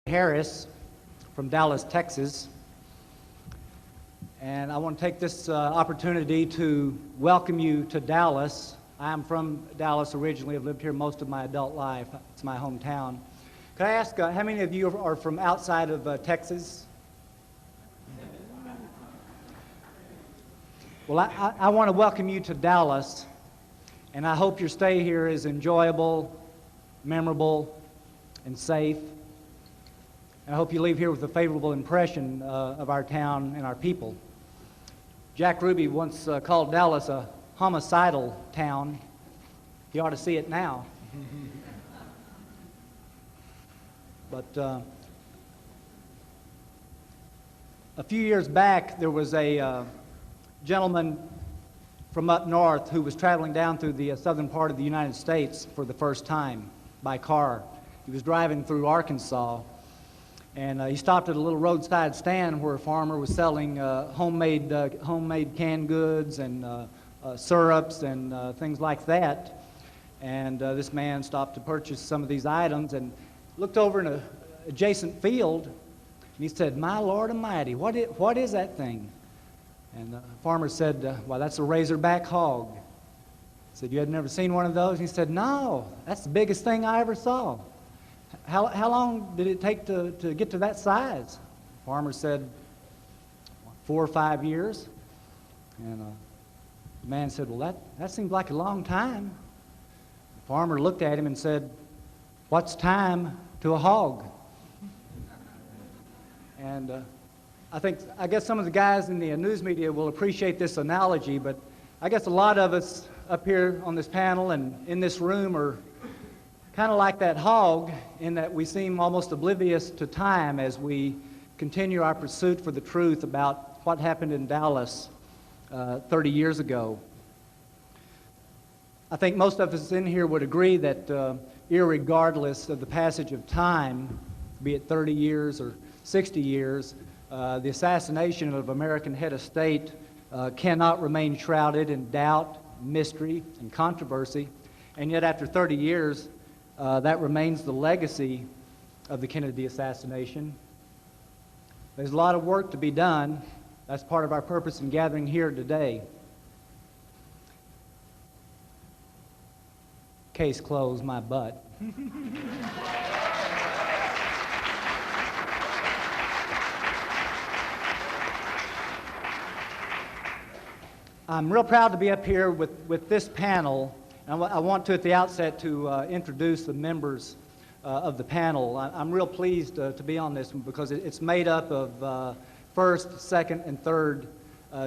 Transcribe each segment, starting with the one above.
Harris from Dallas, Texas, and I want to take this opportunity to welcome you to Dallas. I'm from Dallas originally. I've lived here most of my adult life. It's my hometown. Could I ask how many of you are from outside of Texas? Well, I want to welcome you to Dallas, and I hope your stay here is enjoyable, memorable, and safe. And I hope you leave here with a favorable impression of our town and our people. Jack Ruby once called Dallas a homicidal town. You ought to see it now. But a few years back, there was a gentleman from up north who was traveling down through the southern part of the United States for the first time by car. He was driving through Arkansas, and he stopped at a little roadside stand where a farmer was selling homemade canned goods and syrups and things like that. And this man stopped to purchase some of these items and looked over in an adjacent field, and he said, "My Lord Almighty, what is that thing?" And the farmer said, "Well, that's a razorback hog." He said, "You had never seen one of those?" And he said, "No, that's the biggest thing I ever saw." How long did it take to get to that size? The farmer said, 4 or 5 years. And the man said, "Well, that seems like a long time." The farmer looked at him and said, "What's time to a hog?" And I guess some of the guys in the news media will appreciate this analogy, but I guess a lot of us up here on this panel and in this room are kind of like that hog in that we seem almost oblivious to time as we continue our pursuit for the truth about what happened in Dallas 30 years ago. I think most of us in here would agree that irregardless of the passage of time, be it 30 years or 60 years, the assassination of American head of state cannot remain shrouded in doubt, mystery, and controversy. And yet after 30 years, that remains the legacy of the Kennedy assassination. There's a lot of work to be done. That's part of our purpose in gathering here today. Case closed, my butt. I'm real proud to be up here with this panel. I want to, at the outset, to introduce the members of the panel. I'm real pleased to be on this one because it's made up of first, second, and third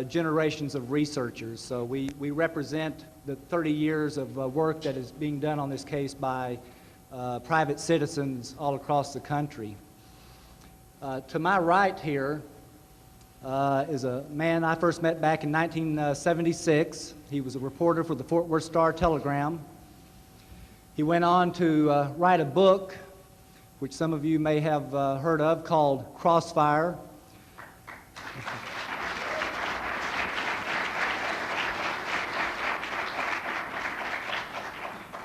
generations of researchers. So we represent the 30 years of work that is being done on this case by private citizens all across the country. To my right here is a man I first met back in 1976. He was a reporter for the Fort Worth Star-Telegram. He went on to write a book, which some of you may have heard of, called Crossfire.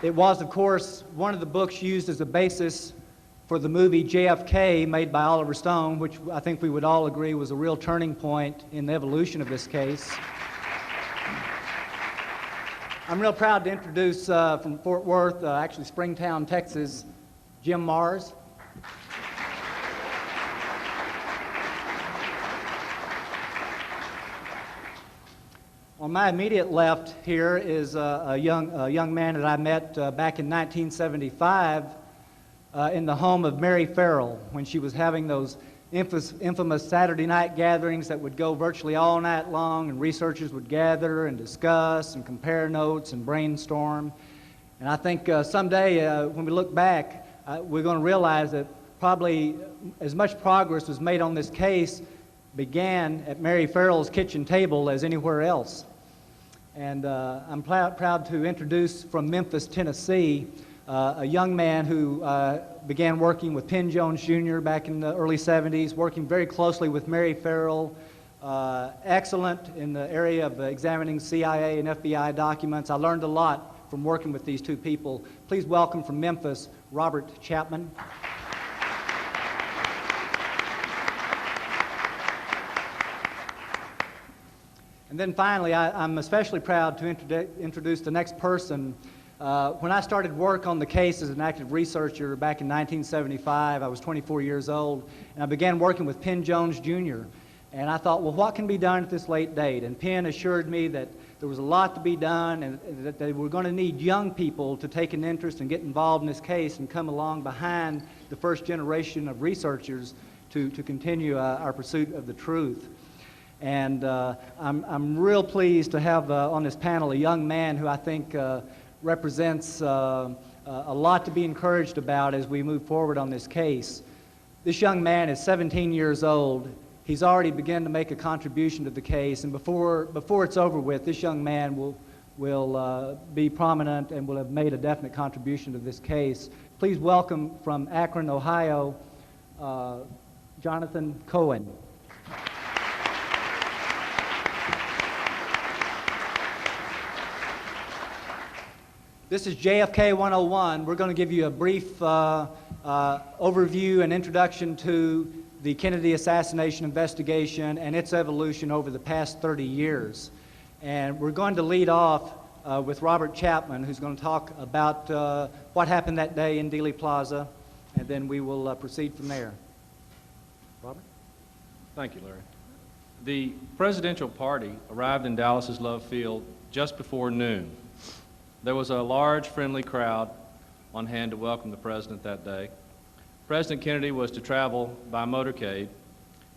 It was, of course, one of the books used as a basis for the movie JFK, made by Oliver Stone, which I think we would all agree was a real turning point in the evolution of this case. I'm real proud to introduce from Fort Worth, actually Springtown, Texas, Jim Mars. On my immediate left here is a young man that I met back in 1975 in the home of Mary Farrell when she was having those infamous Saturday night gatherings that would go virtually all night long, and researchers would gather and discuss and compare notes and brainstorm. And I think someday when we look back, we're going to realize that probably as much progress was made on this case began at Mary Farrell's kitchen table as anywhere else. And I'm proud to introduce from Memphis, Tennessee, a young man who began working with Penn Jones Jr. back in the early 70s, working very closely with Mary Farrell, excellent in the area of examining CIA and FBI documents. I learned a lot from working with these two people. Please welcome from Memphis, Robert Chapman. And then finally, I'm especially proud to introduce the next person. When I started work on the case as an active researcher back in 1975, I was 24 years old, and I began working with Penn Jones Jr. And I thought, well, what can be done at this late date? And Penn assured me that there was a lot to be done and that they were going to need young people to take an interest and get involved in this case and come along behind the first generation of researchers to continue our pursuit of the truth. And I'm real pleased to have on this panel a young man who I think represents a lot to be encouraged about as we move forward on this case. This young man is 17 years old. He's already begun to make a contribution to the case, and before it's over with, this young man will be prominent and will have made a definite contribution to this case. Please welcome from Akron, Ohio, Jonathan Cohen. This is JFK 101. We're going to give you a brief overview and introduction to the Kennedy assassination investigation and its evolution over the past 30 years. And we're going to lead off with Robert Chapman, who's going to talk about what happened that day in Dealey Plaza, and then we will proceed from there. Robert? Thank you, Larry. The presidential party arrived in Dallas's Love Field just before noon. There was a large, friendly crowd on hand to welcome the president that day. President Kennedy was to travel by motorcade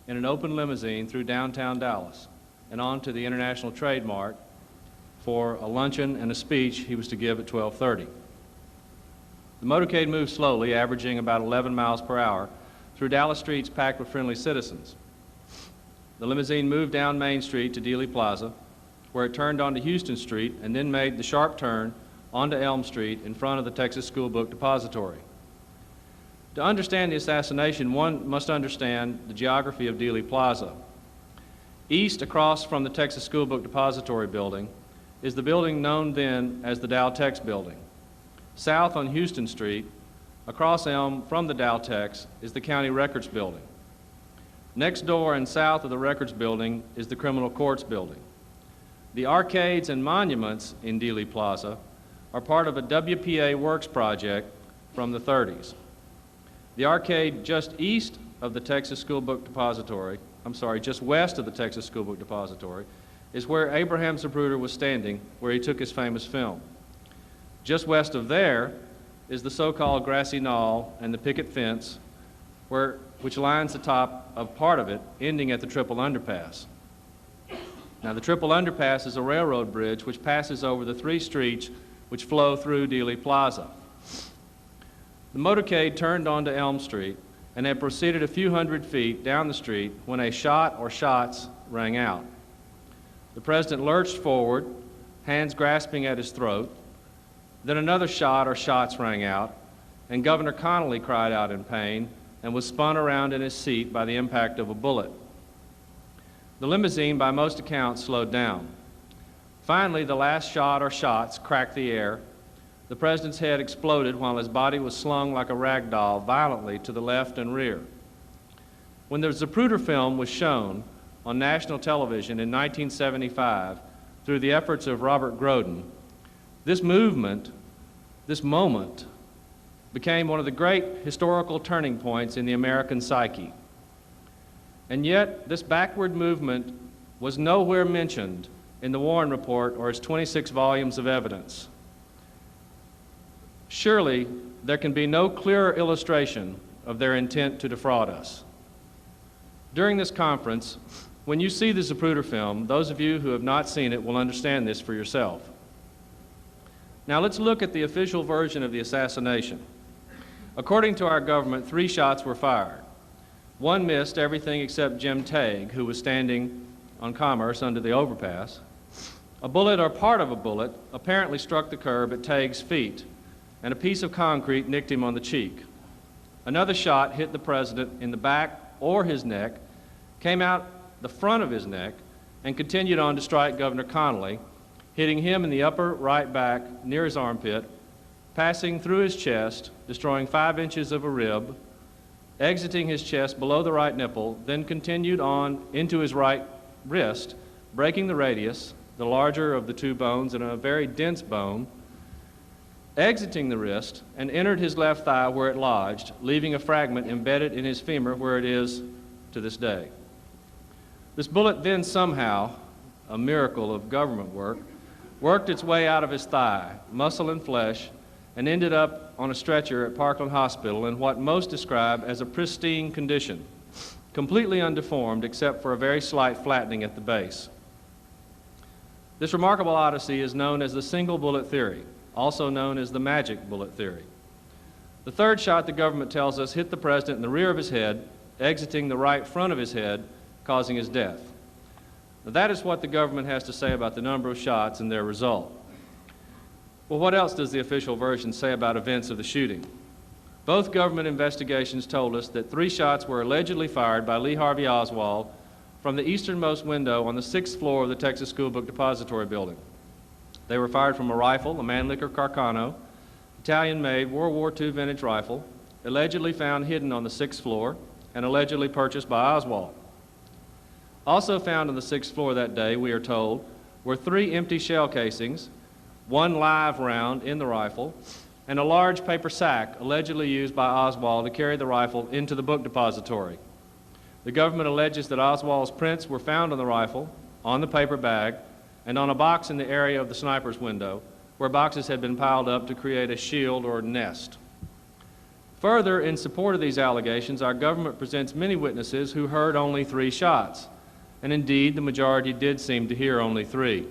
in an open limousine through downtown Dallas and on to the International Trade Mart for a luncheon and a speech he was to give at 12:30. The motorcade moved slowly, averaging about 11 miles per hour, through Dallas streets packed with friendly citizens. The limousine moved down Main Street to Dealey Plaza, where it turned onto Houston Street and then made the sharp turn onto Elm Street in front of the Texas School Book Depository. To understand the assassination, one must understand the geography of Dealey Plaza. East, across from the Texas School Book Depository building, is the building known then as the Dow Tex building. South on Houston Street, across Elm from the Dow Tex, is the County Records building. Next door and south of the Records building is the Criminal Courts building. The arcades and monuments in Dealey Plaza are part of a WPA Works project from the 30s. The arcade just east of the Texas School Book Depository, just west of the Texas School Book Depository, is where Abraham Zapruder was standing, where he took his famous film. Just west of there is the so-called grassy knoll and the picket fence, which lines the top of part of it, ending at the Triple Underpass. Now, the Triple Underpass is a railroad bridge which passes over the three streets which flow through Dealey Plaza. The motorcade turned onto Elm Street and had proceeded a few hundred feet down the street when a shot or shots rang out. The president lurched forward, hands grasping at his throat. Then another shot or shots rang out, and Governor Connally cried out in pain and was spun around in his seat by the impact of a bullet. The limousine, by most accounts, slowed down. Finally, the last shot or shots cracked the air. The president's head exploded while his body was slung like a rag doll violently to the left and rear. When the Zapruder film was shown on national television in 1975 through the efforts of Robert Groden, this moment became one of the great historical turning points in the American psyche. And yet, this backward movement was nowhere mentioned in the Warren Report or its 26 volumes of evidence. Surely, there can be no clearer illustration of their intent to defraud us. During this conference, when you see the Zapruder film, those of you who have not seen it will understand this for yourself. Now, let's look at the official version of the assassination. According to our government, 3 shots were fired. One missed everything except Jim Tague, who was standing on Commerce under the overpass. A bullet or part of a bullet apparently struck the curb at Tague's feet, and a piece of concrete nicked him on the cheek. Another shot hit the president in the back or his neck, came out the front of his neck, and continued on to strike Governor Connally, hitting him in the upper right back near his armpit, passing through his chest, destroying 5 inches of a rib, exiting his chest below the right nipple, then continued on into his right wrist, breaking the radius, the larger of the two bones and a very dense bone, exiting the wrist, and entered his left thigh where it lodged, leaving a fragment embedded in his femur where it is to this day. This bullet then somehow, a miracle of government work, worked its way out of his thigh, muscle and flesh, and ended up on a stretcher at Parkland Hospital in what most describe as a pristine condition, completely undeformed except for a very slight flattening at the base. This remarkable odyssey is known as the single bullet theory, also known as the magic bullet theory. The third shot, the government tells us, hit the president in the rear of his head, exiting the right front of his head, causing his death. Now, that is what the government has to say about the number of shots and their result. Well, what else does the official version say about events of the shooting? Both government investigations told us that 3 shots were allegedly fired by Lee Harvey Oswald from the easternmost window on the 6th floor of the Texas School Book Depository building. They were fired from a rifle, a Mannlicher Carcano, Italian-made World War II vintage rifle, allegedly found hidden on the 6th floor and allegedly purchased by Oswald. Also found on the 6th floor that day, we are told, were 3 empty shell casings, 1 live round in the rifle, and a large paper sack allegedly used by Oswald to carry the rifle into the book depository. The government alleges that Oswald's prints were found on the rifle, on the paper bag, and on a box in the area of the sniper's window, where boxes had been piled up to create a shield or nest. Further, in support of these allegations, our government presents many witnesses who heard only 3 shots. And indeed, the majority did seem to hear only 3.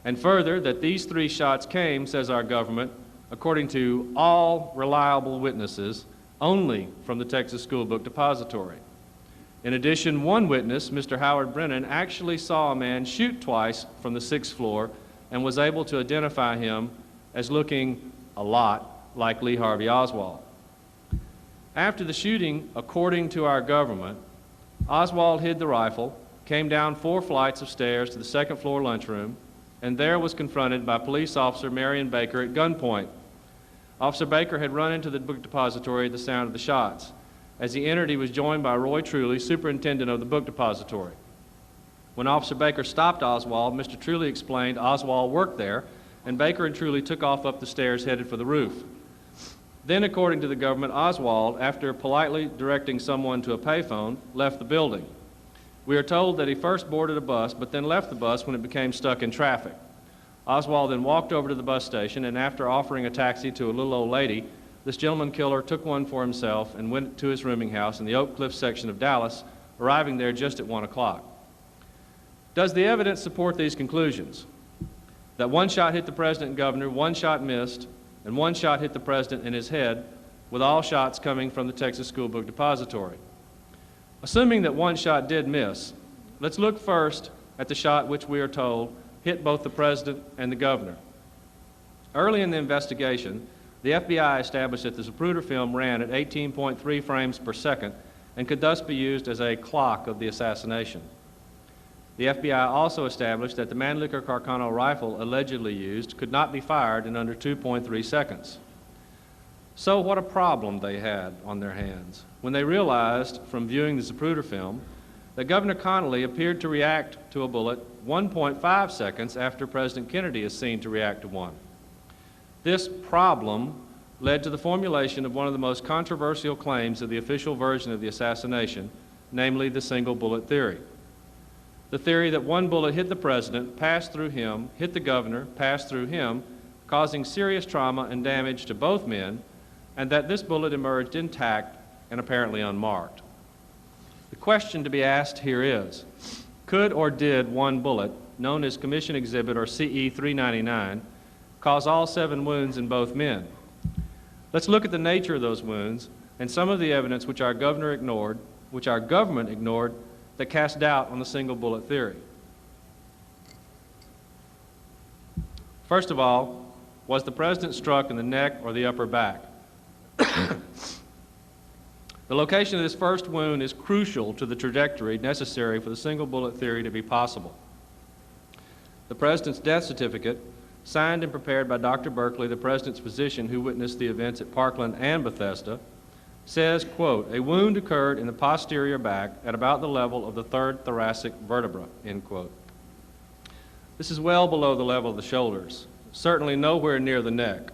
And further, that these 3 shots came, says our government, according to all reliable witnesses, only from the Texas School Book Depository. In addition, one witness, Mr. Howard Brennan, actually saw a man shoot twice from the 6th floor and was able to identify him as looking a lot like Lee Harvey Oswald. After the shooting, according to our government, Oswald hid the rifle, came down 4 flights of stairs to the 2nd floor lunchroom, and there was confronted by police officer Marion Baker at gunpoint. Officer Baker had run into the book depository at the sound of the shots. As he entered, he was joined by Roy Truly, superintendent of the book depository. When Officer Baker stopped Oswald, Mr. Truly explained Oswald worked there, and Baker and Truly took off up the stairs headed for the roof. Then, according to the government, Oswald, after politely directing someone to a payphone, left the building. We are told that he first boarded a bus, but then left the bus when it became stuck in traffic. Oswald then walked over to the bus station, and after offering a taxi to a little old lady, this gentleman killer took one for himself and went to his rooming house in the Oak Cliff section of Dallas, arriving there just at 1 o'clock. Does the evidence support these conclusions? That 1 shot hit the president and governor, 1 shot missed, and 1 shot hit the president in his head, with all shots coming from the Texas School Book Depository. Assuming that 1 shot did miss, let's look first at the shot which we are told hit both the president and the governor. Early in the investigation, the FBI established that the Zapruder film ran at 18.3 frames per second and could thus be used as a clock of the assassination. The FBI also established that the Mannlicher Carcano rifle allegedly used could not be fired in under 2.3 seconds. So what a problem they had on their hands when they realized from viewing the Zapruder film that Governor Connally appeared to react to a bullet 1.5 seconds after President Kennedy is seen to react to one. This problem led to the formulation of one of the most controversial claims of the official version of the assassination, namely the single bullet theory. The theory that 1 bullet hit the president, passed through him, hit the governor, passed through him, causing serious trauma and damage to both men, and that this bullet emerged intact and apparently unmarked. The question to be asked here is, could or did 1 bullet, known as Commission Exhibit or CE 399, cause all 7 wounds in both men? Let's look at the nature of those wounds and some of the evidence which our government ignored that cast doubt on the single bullet theory. First of all, was the president struck in the neck or the upper back? The location of this first wound is crucial to the trajectory necessary for the single bullet theory to be possible. The president's death certificate, signed and prepared by Dr. Berkeley, the president's physician who witnessed the events at Parkland and Bethesda, says, quote, "A wound occurred in the posterior back at about the level of the 3rd thoracic vertebra," end quote. This is well below the level of the shoulders, certainly nowhere near the neck.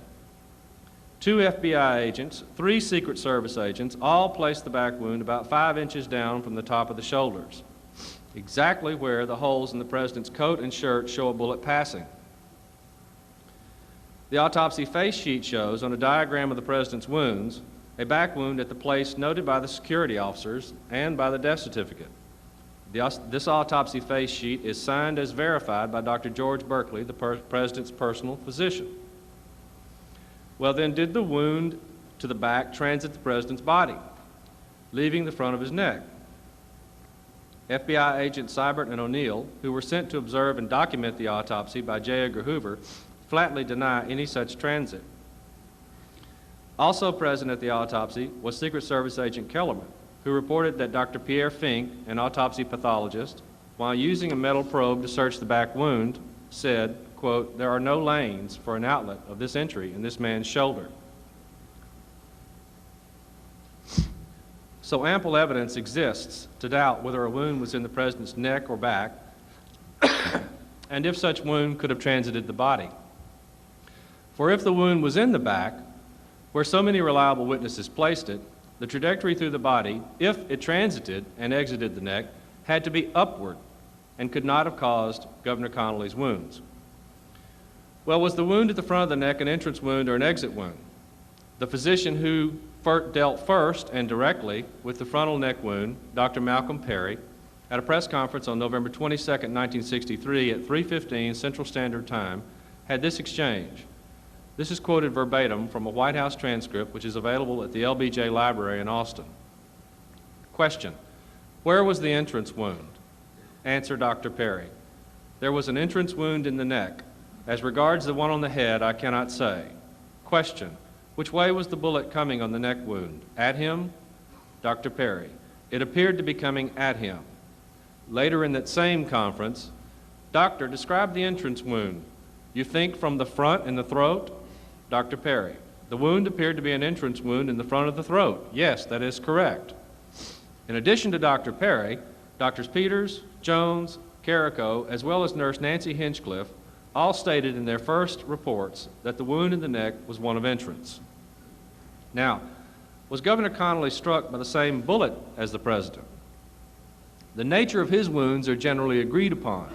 2 FBI agents, 3 Secret Service agents, all placed the back wound about 5 inches down from the top of the shoulders, exactly where the holes in the president's coat and shirt show a bullet passing. The autopsy face sheet shows, on a diagram of the president's wounds, a back wound at the place noted by the security officers and by the death certificate. This autopsy face sheet is signed as verified by Dr. George Berkeley, the president's personal physician. Well, then, did the wound to the back transit the president's body, leaving the front of his neck? FBI agents Seibert and O'Neill, who were sent to observe and document the autopsy by J. Edgar Hoover, flatly deny any such transit. Also present at the autopsy was Secret Service agent Kellerman, who reported that Dr. Pierre Fink, an autopsy pathologist, while using a metal probe to search the back wound, said, quote, "There are no lanes for an outlet of this entry in this man's shoulder." So ample evidence exists to doubt whether a wound was in the president's neck or back, and if such wound could have transited the body. For if the wound was in the back, where so many reliable witnesses placed it, the trajectory through the body, if it transited and exited the neck, had to be upward and could not have caused Governor Connolly's wounds. Well, was the wound at the front of the neck an entrance wound or an exit wound? The physician who dealt first and directly with the frontal neck wound, Dr. Malcolm Perry, at a press conference on November 22, 1963 at 3:15 Central Standard Time, had this exchange. This is quoted verbatim from a White House transcript which is available at the LBJ Library in Austin. Question: where was the entrance wound? Answer, Dr. Perry: there was an entrance wound in the neck. As regards the one on the head, I cannot say. Question: which way was the bullet coming on the neck wound? At him? Dr. Perry: it appeared to be coming at him. Later in that same conference, Doctor, describe the entrance wound. You think from the front in the throat? Dr. Perry: the wound appeared to be an entrance wound in the front of the throat. Yes, that is correct. In addition to Dr. Perry, Drs. Peters, Jones, Carrico, as well as nurse Nancy Hinchcliffe, all stated in their first reports that the wound in the neck was one of entrance. Now, was Governor Connolly struck by the same bullet as the president? The nature of his wounds are generally agreed upon.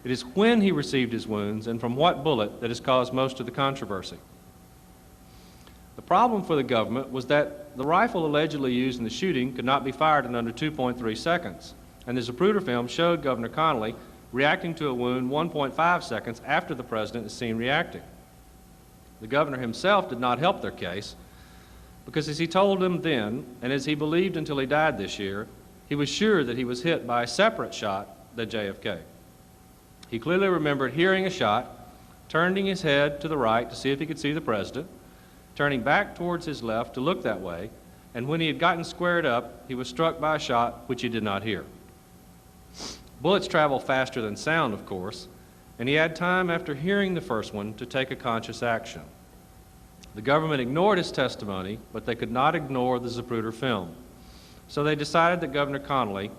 It is when he received his wounds and from what bullet that has caused most of the controversy. The problem for the government was that the rifle allegedly used in the shooting could not be fired in under 2.3 seconds, and the Zapruder film showed Governor Connolly reacting to a wound 1.5 seconds after the president is seen reacting. The governor himself did not help their case because, as he told them then, and as he believed until he died this year, he was sure that he was hit by a separate shot than JFK. He clearly remembered hearing a shot, turning his head to the right to see if he could see the president, turning back towards his left to look that way, and when he had gotten squared up, he was struck by a shot which he did not hear. Bullets travel faster than sound, of course, and he had time after hearing the first one to take a conscious action. The government ignored his testimony, but they could not ignore the Zapruder film. So they decided that Governor Connolly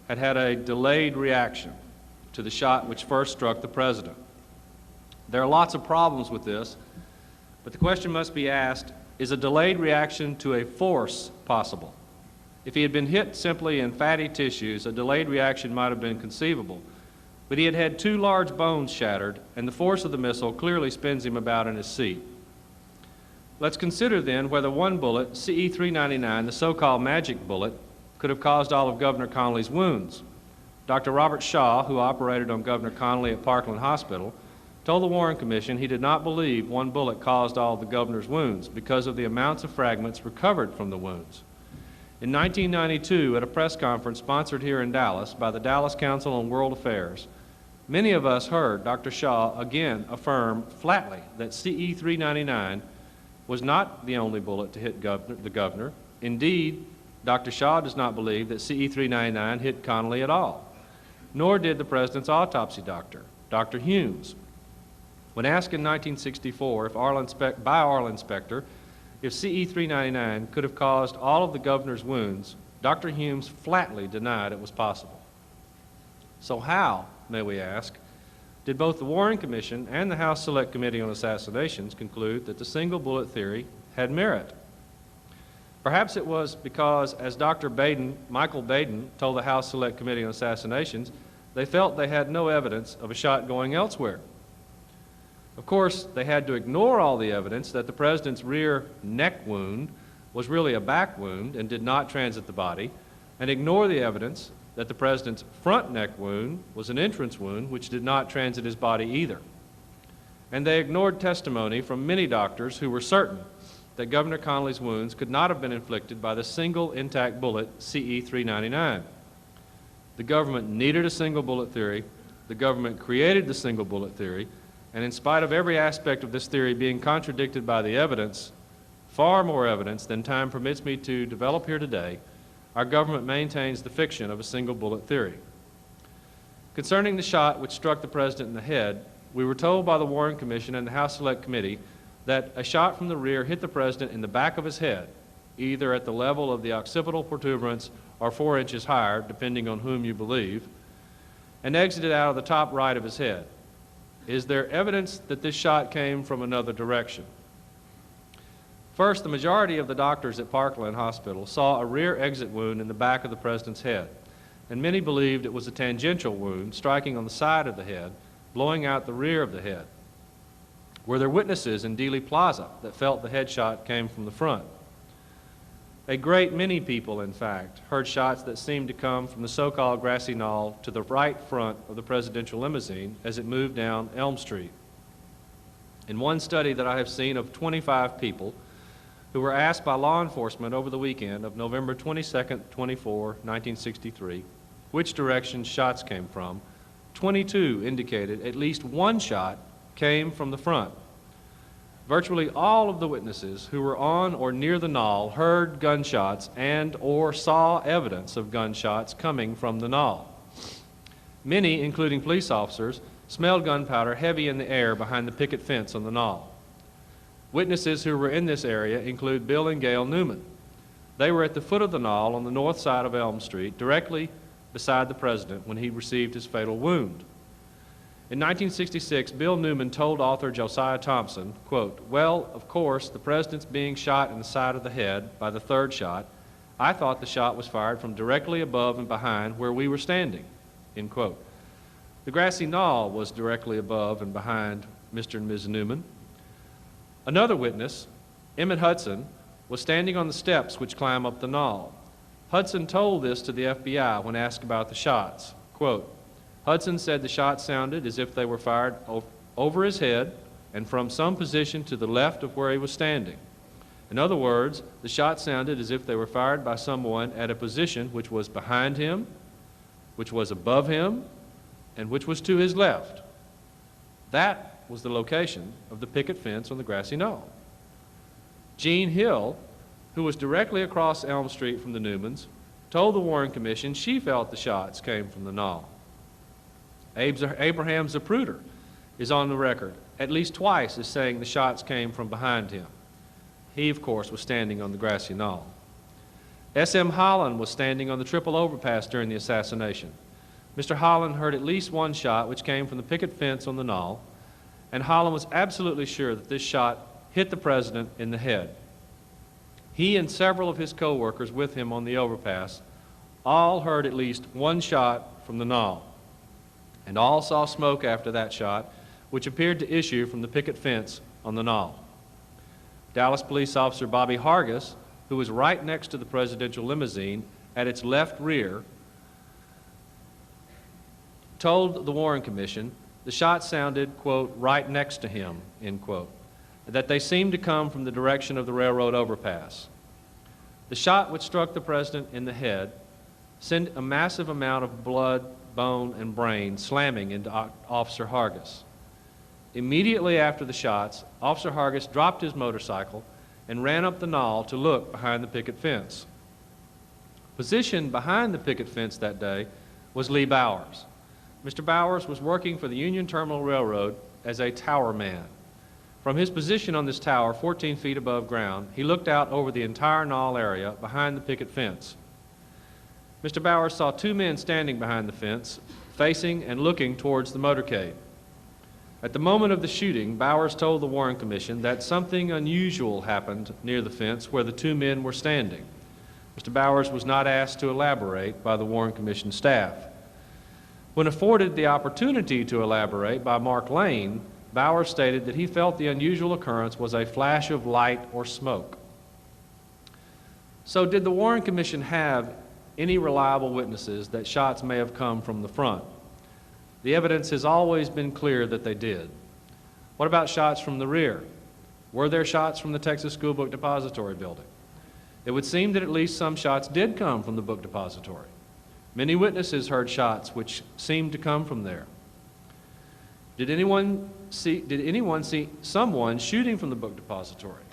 had had a delayed reaction to the shot which first struck the president. There are lots of problems with this, but the question must be asked, is a delayed reaction to a force possible? If he had been hit simply in fatty tissues, a delayed reaction might have been conceivable. But he had had 2 large bones shattered, and the force of the missile clearly spins him about in his seat. Let's consider then whether one bullet, CE-399, the so-called magic bullet, could have caused all of Governor Connolly's wounds. Dr. Robert Shaw, who operated on Governor Connolly at Parkland Hospital, told the Warren Commission he did not believe one bullet caused all of the governor's wounds because of the amounts of fragments recovered from the wounds. In 1992, at a press conference sponsored here in Dallas by the Dallas Council on World Affairs, many of us heard Dr. Shaw again affirm flatly that CE-399 was not the only bullet to hit the governor. Indeed, Dr. Shaw does not believe that CE-399 hit Connolly at all, nor did the president's autopsy doctor, Dr. Humes. When asked in 1964 by Arlen Specter if CE-399 could have caused all of the governor's wounds, Dr. Humes flatly denied it was possible. So how, may we ask, did both the Warren Commission and the House Select Committee on Assassinations conclude that the single bullet theory had merit. Perhaps it was because, as Dr. Michael Baden told the House Select Committee on Assassinations, they felt they had no evidence of a shot going elsewhere. Of course, they had to ignore all the evidence that the president's rear neck wound was really a back wound and did not transit the body, and ignore the evidence that the president's front neck wound was an entrance wound which did not transit his body either. And they ignored testimony from many doctors who were certain that Governor Connolly's wounds could not have been inflicted by the single intact bullet CE-399. The government needed a single bullet theory, the government created the single bullet theory, and in spite of every aspect of this theory being contradicted by the evidence, far more evidence than time permits me to develop here today, our government maintains the fiction of a single bullet theory. Concerning the shot which struck the president in the head, we were told by the Warren Commission and the House Select Committee that a shot from the rear hit the president in the back of his head, either at the level of the occipital protuberance or 4 inches higher, depending on whom you believe, and exited out of the top right of his head. Is there evidence that this shot came from another direction? First, the majority of the doctors at Parkland Hospital saw a rear exit wound in the back of the president's head, and many believed it was a tangential wound striking on the side of the head, blowing out the rear of the head. Were there witnesses in Dealey Plaza that felt the headshot came from the front? A great many people, in fact, heard shots that seemed to come from the so-called grassy knoll to the right front of the presidential limousine as it moved down Elm Street. In one study that I have seen of 25 people who were asked by law enforcement over the weekend of November 22nd, 24, 1963, which direction shots came from, 22 indicated at least one shot came from the front. Virtually all of the witnesses who were on or near the knoll heard gunshots and or saw evidence of gunshots coming from the knoll. Many, including police officers, smelled gunpowder heavy in the air behind the picket fence on the knoll. Witnesses who were in this area include Bill and Gail Newman. They were at the foot of the knoll on the north side of Elm Street, directly beside the president when he received his fatal wound. In 1966, Bill Newman told author Josiah Thompson, quote, "Well, of course, the president's being shot in the side of the head by the third shot. I thought the shot was fired from directly above and behind where we were standing," end quote. The grassy knoll was directly above and behind Mr. and Ms. Newman. Another witness, Emmett Hudson, was standing on the steps which climb up the knoll. Hudson told this to the FBI when asked about the shots. Quote, Hudson said the shots sounded as if they were fired over his head and from some position to the left of where he was standing. In other words, the shots sounded as if they were fired by someone at a position which was behind him, which was above him, and which was to his left. That was the location of the picket fence on the grassy knoll. Jean Hill, who was directly across Elm Street from the Newmans, told the Warren Commission she felt the shots came from the knoll. Abraham Zapruder is on the record at least twice as saying the shots came from behind him. He, of course, was standing on the grassy knoll. S.M. Holland was standing on the triple overpass during the assassination. Mr. Holland heard at least one shot which came from the picket fence on the knoll, and Holland was absolutely sure that this shot hit the president in the head. He and several of his co-workers with him on the overpass all heard at least one shot from the knoll, and all saw smoke after that shot, which appeared to issue from the picket fence on the knoll. Dallas Police Officer Bobby Hargis, who was right next to the presidential limousine at its left rear, told the Warren Commission the shots sounded, quote, right next to him, end quote, that they seemed to come from the direction of the railroad overpass. The shot which struck the president in the head sent a massive amount of blood, bone, and brain slamming into Officer Hargis. Immediately after the shots, Officer Hargis dropped his motorcycle and ran up the knoll to look behind the picket fence. Positioned behind the picket fence that day was Lee Bowers. Mr. Bowers was working for the Union Terminal Railroad as a tower man. From his position on this tower, 14 feet above ground, he looked out over the entire knoll area behind the picket fence. Mr. Bowers saw two men standing behind the fence, facing and looking towards the motorcade. At the moment of the shooting, Bowers told the Warren Commission that something unusual happened near the fence where the two men were standing. Mr. Bowers was not asked to elaborate by the Warren Commission staff. When afforded the opportunity to elaborate by Mark Lane, Bowers stated that he felt the unusual occurrence was a flash of light or smoke. So did the Warren Commission have any reliable witnesses that shots may have come from the front? The evidence has always been clear that they did. What about shots from the rear? Were there shots from the Texas School Book Depository building? It would seem that at least some shots did come from the book depository. Many witnesses heard shots which seemed to come from there. Did anyone see someone shooting from the book depository?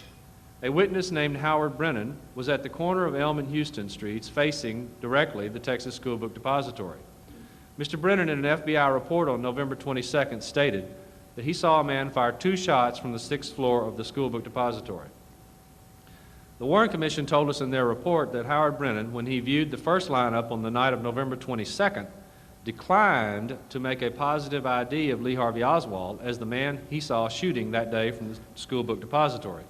A witness named Howard Brennan was at the corner of Elm and Houston Streets facing directly the Texas School Book Depository. Mr. Brennan, in an FBI report on November 22nd, stated that he saw a man fire 2 shots from the 6th floor of the School Book Depository. The Warren Commission told us in their report that Howard Brennan, when he viewed the first lineup on the night of November 22nd, declined to make a positive ID of Lee Harvey Oswald as the man he saw shooting that day from the School Book Depository.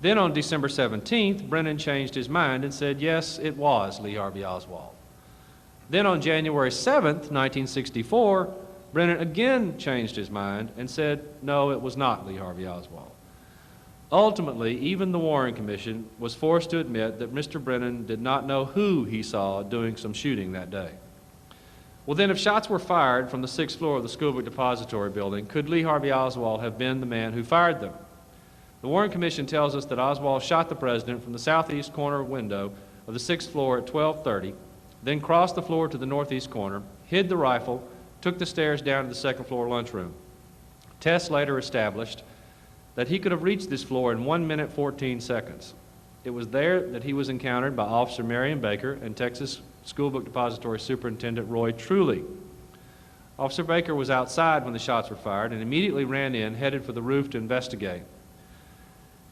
Then on December 17th, Brennan changed his mind and said, yes, it was Lee Harvey Oswald. Then on January 7th, 1964, Brennan again changed his mind and said, no, it was not Lee Harvey Oswald. Ultimately, even the Warren Commission was forced to admit that Mr. Brennan did not know who he saw doing some shooting that day. Well then, if shots were fired from the 6th floor of the School Book Depository building, could Lee Harvey Oswald have been the man who fired them? The Warren Commission tells us that Oswald shot the president from the southeast corner window of the 6th floor at 12:30, then crossed the floor to the northeast corner, hid the rifle, took the stairs down to the 2nd floor lunchroom. Tests later established that he could have reached this floor in 1 minute 14 seconds. It was there that he was encountered by Officer Marion Baker and Texas School Book Depository Superintendent Roy Truly. Officer Baker was outside when the shots were fired and immediately ran in, headed for the roof to investigate.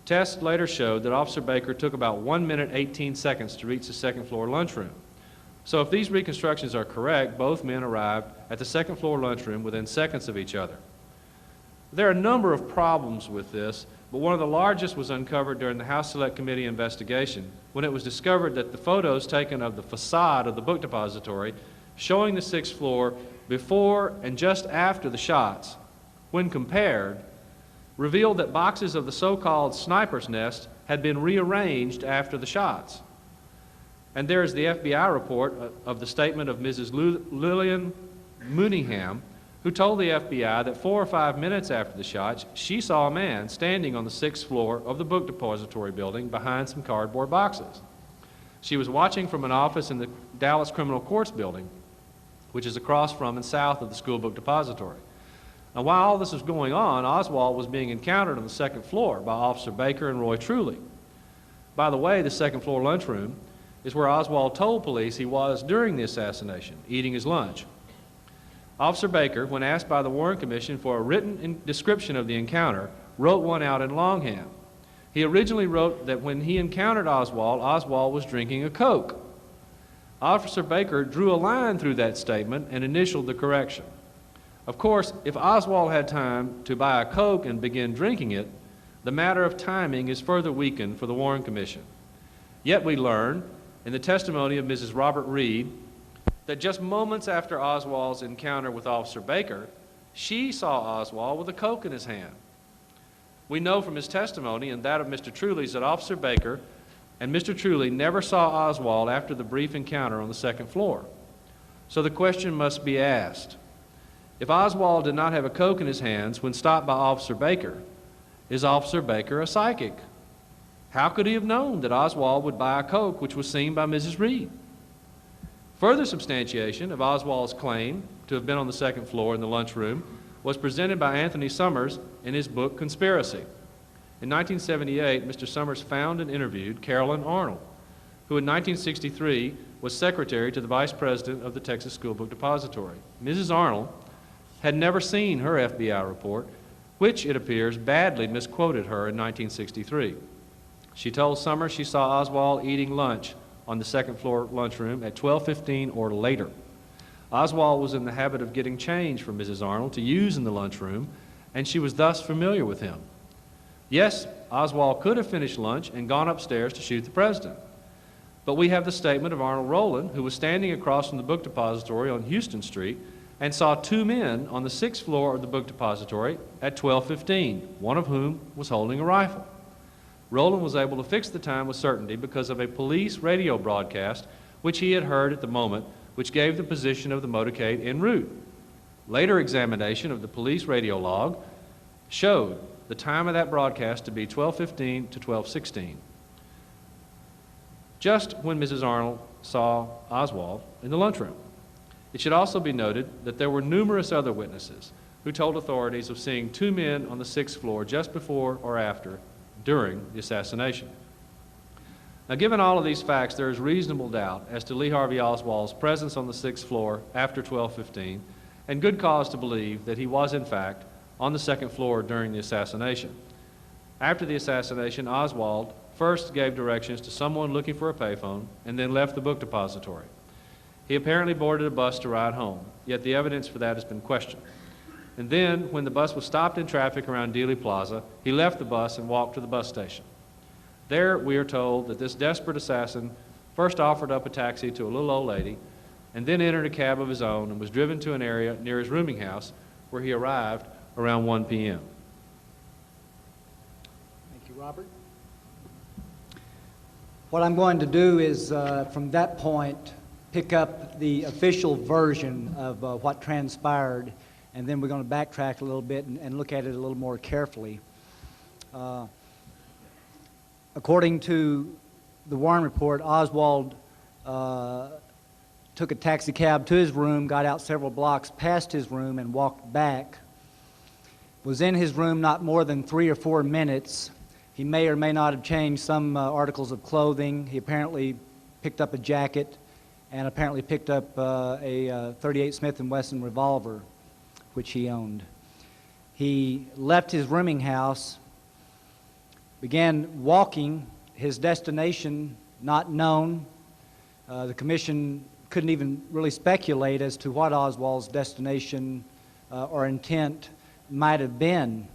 Tests later showed that Officer Baker took about 1 minute 18 seconds to reach the 2nd floor lunchroom. So if these reconstructions are correct, both men arrived at the 2nd floor lunchroom within seconds of each other. There are a number of problems with this, but one of the largest was uncovered during the House Select Committee investigation when it was discovered that the photos taken of the facade of the book depository showing the 6th floor before and just after the shots, when compared, revealed that boxes of the so-called sniper's nest had been rearranged after the shots. And there is the FBI report of the statement of Mrs. Lillian Mooneyham, who told the FBI that 4 or 5 minutes after the shots, she saw a man standing on the 6th floor of the book depository building behind some cardboard boxes. She was watching from an office in the Dallas Criminal Courts building, which is across from and south of the School Book Depository. Now, while all this was going on, Oswald was being encountered on the 2nd floor by Officer Baker and Roy Truly. By the way, the 2nd floor lunchroom is where Oswald told police he was during the assassination, eating his lunch. Officer Baker, when asked by the Warren Commission for a written description of the encounter, wrote one out in longhand. He originally wrote that when he encountered Oswald, Oswald was drinking a Coke. Officer Baker drew a line through that statement and initialed the correction. Of course, if Oswald had time to buy a Coke and begin drinking it, the matter of timing is further weakened for the Warren Commission. Yet we learn, in the testimony of Mrs. Robert Reed, that just moments after Oswald's encounter with Officer Baker, she saw Oswald with a Coke in his hand. We know from his testimony and that of Mr. Truly's that Officer Baker and Mr. Truly never saw Oswald after the brief encounter on the 2nd floor. So the question must be asked, if Oswald did not have a Coke in his hands when stopped by Officer Baker, is Officer Baker a psychic? How could he have known that Oswald would buy a Coke which was seen by Mrs. Reed? Further substantiation of Oswald's claim to have been on the 2nd floor in the lunchroom was presented by Anthony Summers in his book Conspiracy. In 1978, Mr. Summers found and interviewed Carolyn Arnold, who in 1963 was secretary to the vice president of the Texas School Book Depository. Mrs. Arnold had never seen her FBI report, which, it appears, badly misquoted her in 1963. She told Summers she saw Oswald eating lunch on the 2nd floor lunchroom at 12:15 or later. Oswald was in the habit of getting change from Mrs. Arnold to use in the lunchroom, and she was thus familiar with him. Yes, Oswald could have finished lunch and gone upstairs to shoot the president. But we have the statement of Arnold Rowland, who was standing across from the book depository on Houston Street and saw two men on the 6th floor of the book depository at 12:15, one of whom was holding a rifle. Rowland was able to fix the time with certainty because of a police radio broadcast which he had heard at the moment, which gave the position of the motorcade en route. Later examination of the police radio log showed the time of that broadcast to be 12:15 to 12:16, just when Mrs. Arnold saw Oswald in the lunchroom. It should also be noted that there were numerous other witnesses who told authorities of seeing two men on the 6th floor just before or after during the assassination. Now, given all of these facts, there is reasonable doubt as to Lee Harvey Oswald's presence on the 6th floor after 12:15, and good cause to believe that he was, in fact, on the 2nd floor during the assassination. After the assassination, Oswald first gave directions to someone looking for a payphone and then left the book depository. He apparently boarded a bus to ride home, yet the evidence for that has been questioned. And then, when the bus was stopped in traffic around Dealey Plaza, he left the bus and walked to the bus station. There, we are told that this desperate assassin first offered up a taxi to a little old lady and then entered a cab of his own and was driven to an area near his rooming house where he arrived around 1 p.m. Thank you, Robert. What I'm going to do is, from that point, pick up the official version of what transpired, and then we're going to backtrack a little bit and look at it a little more carefully. According to the Warren report, Oswald took a taxi cab to his room, got out several blocks past his room, and walked back. Was in his room not more than 3 or 4 minutes. He may or may not have changed some articles of clothing. He apparently picked up a jacket and apparently picked up a .38 Smith & Wesson revolver, which he owned. He left his rooming house, began walking, his destination not known. The commission couldn't even really speculate as to what Oswald's destination or intent might have been.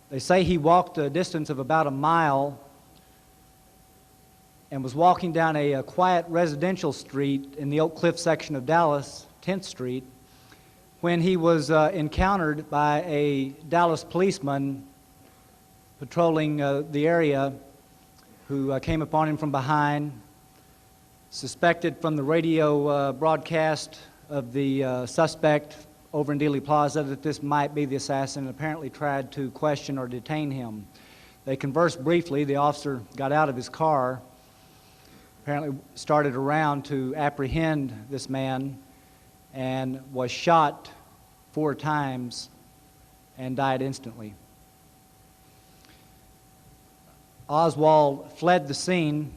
They say he walked a distance of about a mile and was walking down a quiet residential street in the Oak Cliff section of Dallas, 10th Street, when he was encountered by a Dallas policeman patrolling the area, who came upon him from behind, suspected from the radio broadcast of the suspect over in Dealey Plaza that this might be the assassin, and apparently tried to question or detain him. They conversed briefly. The officer got out of his car, apparently started around to apprehend this man, and was shot 4 times and died instantly. Oswald fled the scene,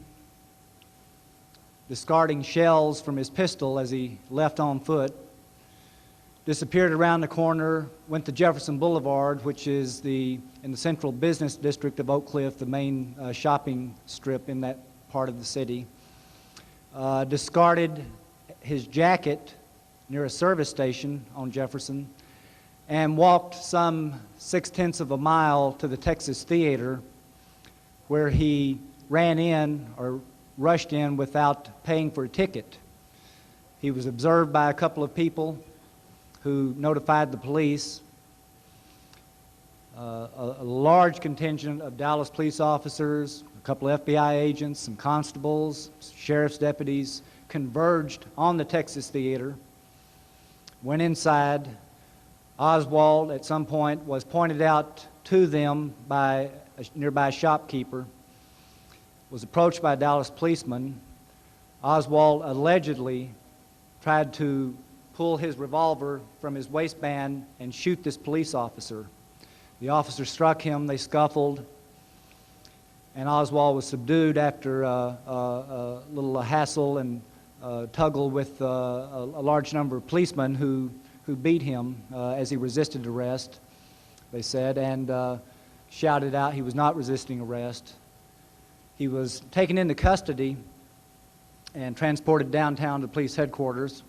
discarding shells from his pistol as he left on foot, disappeared around the corner, went to Jefferson Boulevard, which is in the central business district of Oak Cliff, the main shopping strip in that part of the city, discarded his jacket near a service station on Jefferson, and walked some 6/10 of a mile to the Texas Theater, where he ran in or rushed in without paying for a ticket. He was observed by a couple of people who notified the police. A large contingent of Dallas police officers, a couple of FBI agents, some constables, sheriff's deputies converged on the Texas Theater, went inside. Oswald, at some point, was pointed out to them by a nearby shopkeeper, was approached by a Dallas policeman. Oswald allegedly tried to pull his revolver from his waistband and shoot this police officer. The officer struck him, they scuffled, and Oswald was subdued after a little hassle and tuggle with a large number of policemen who beat him as he resisted arrest, they said, and shouted out he was not resisting arrest. He was taken into custody and transported downtown to police headquarters.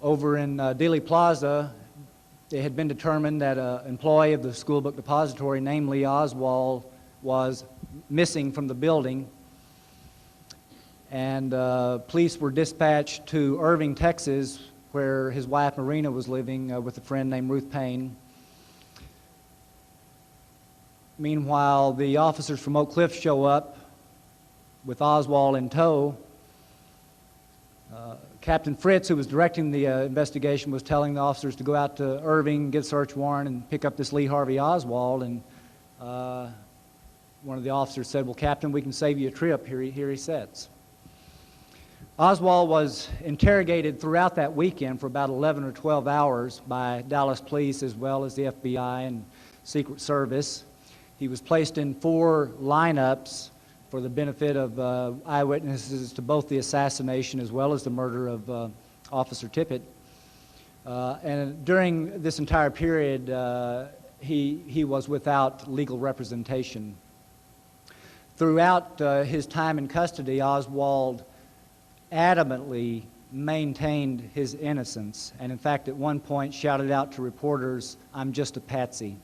Over in Dealey Plaza, it had been determined that an employee of the school book depository, namely Oswald, was missing from the building, and police were dispatched to Irving, Texas, where his wife Marina was living with a friend named Ruth Payne. Meanwhile, the officers from Oak Cliff show up with Oswald in tow. Captain Fritz, who was directing the investigation, was telling the officers to go out to Irving, get a search warrant, and pick up this Lee Harvey Oswald. And one of the officers said, "Well, Captain, we can save you a trip. Here he sits." Oswald was interrogated throughout that weekend for about 11 or 12 hours by Dallas police as well as the FBI and Secret Service. He was placed in 4 lineups for the benefit of eyewitnesses to both the assassination as well as the murder of Officer Tippit. And during this entire period, he was without legal representation. Throughout his time in custody, Oswald adamantly maintained his innocence, and in fact at one point shouted out to reporters, "I'm just a patsy."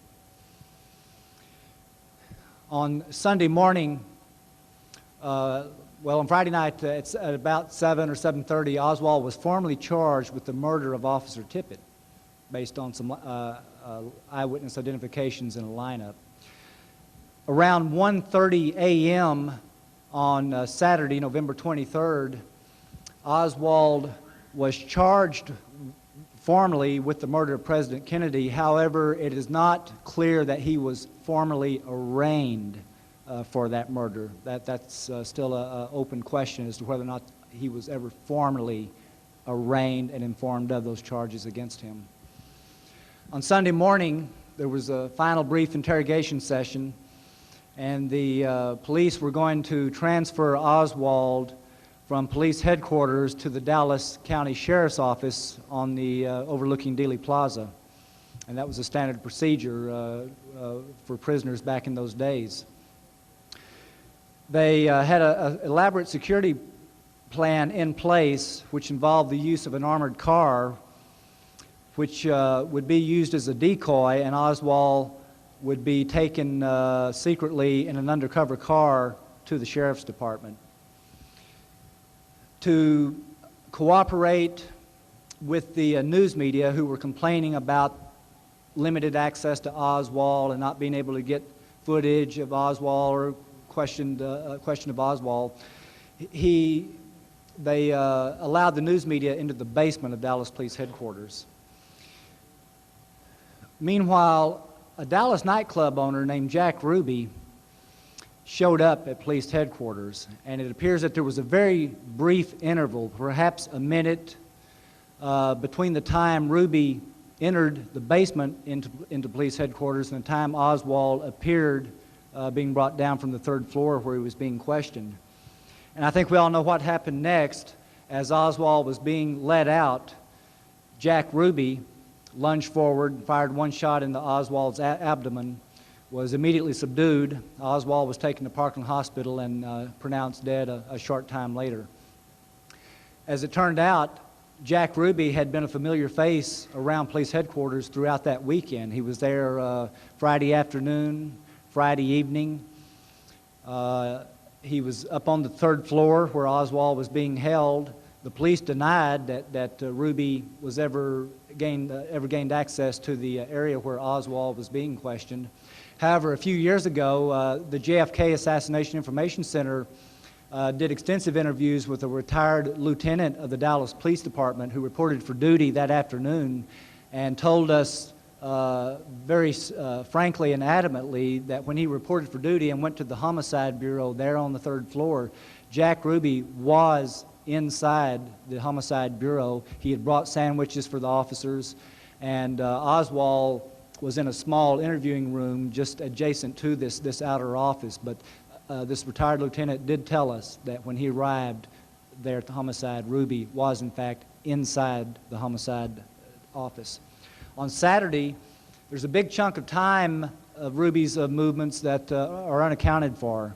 On Sunday morning, on Friday night at about 7 or 7:30, Oswald was formally charged with the murder of Officer Tippit based on some eyewitness identifications in a lineup. Around 1:30 a.m. on Saturday, November 23rd, Oswald was charged formally with the murder of President Kennedy. However, it is not clear that he was formally arraigned for that murder. That's still an open question as to whether or not he was ever formally arraigned and informed of those charges against him. On Sunday morning, there was a final brief interrogation session, and the police were going to transfer Oswald from police headquarters to the Dallas County Sheriff's Office on the overlooking Dealey Plaza. And that was a standard procedure for prisoners back in those days. They had an elaborate security plan in place which involved the use of an armored car which would be used as a decoy, and Oswald would be taken secretly in an undercover car to the Sheriff's Department. To cooperate with the news media who were complaining about limited access to Oswald and not being able to get footage of Oswald or question of Oswald, they allowed the news media into the basement of Dallas Police Headquarters. Meanwhile, a Dallas nightclub owner named Jack Ruby showed up at police headquarters, and it appears that there was a very brief interval, perhaps a minute, between the time Ruby entered the basement into police headquarters and the time Oswald appeared being brought down from the 3rd floor where he was being questioned. And I think we all know what happened next. As Oswald was being led out, Jack Ruby lunged forward and fired one shot into Oswald's abdomen, was immediately subdued. Oswald was taken to Parkland Hospital and pronounced dead a short time later. As it turned out, Jack Ruby had been a familiar face around police headquarters throughout that weekend. He was there Friday afternoon, Friday evening. He was up on the 3rd floor where Oswald was being held. The police denied that Ruby was ever gained access to the area where Oswald was being questioned. However, a few years ago, the JFK Assassination Information Center did extensive interviews with a retired lieutenant of the Dallas Police Department who reported for duty that afternoon and told us very frankly and adamantly that when he reported for duty and went to the Homicide Bureau there on the 3rd floor, Jack Ruby was inside the Homicide Bureau. He had brought sandwiches for the officers, and Oswald was in a small interviewing room just adjacent to this outer office. But this retired lieutenant did tell us that when he arrived there at the Homicide, Ruby was in fact inside the Homicide office. On Saturday, there's a big chunk of time of Ruby's movements that are unaccounted for.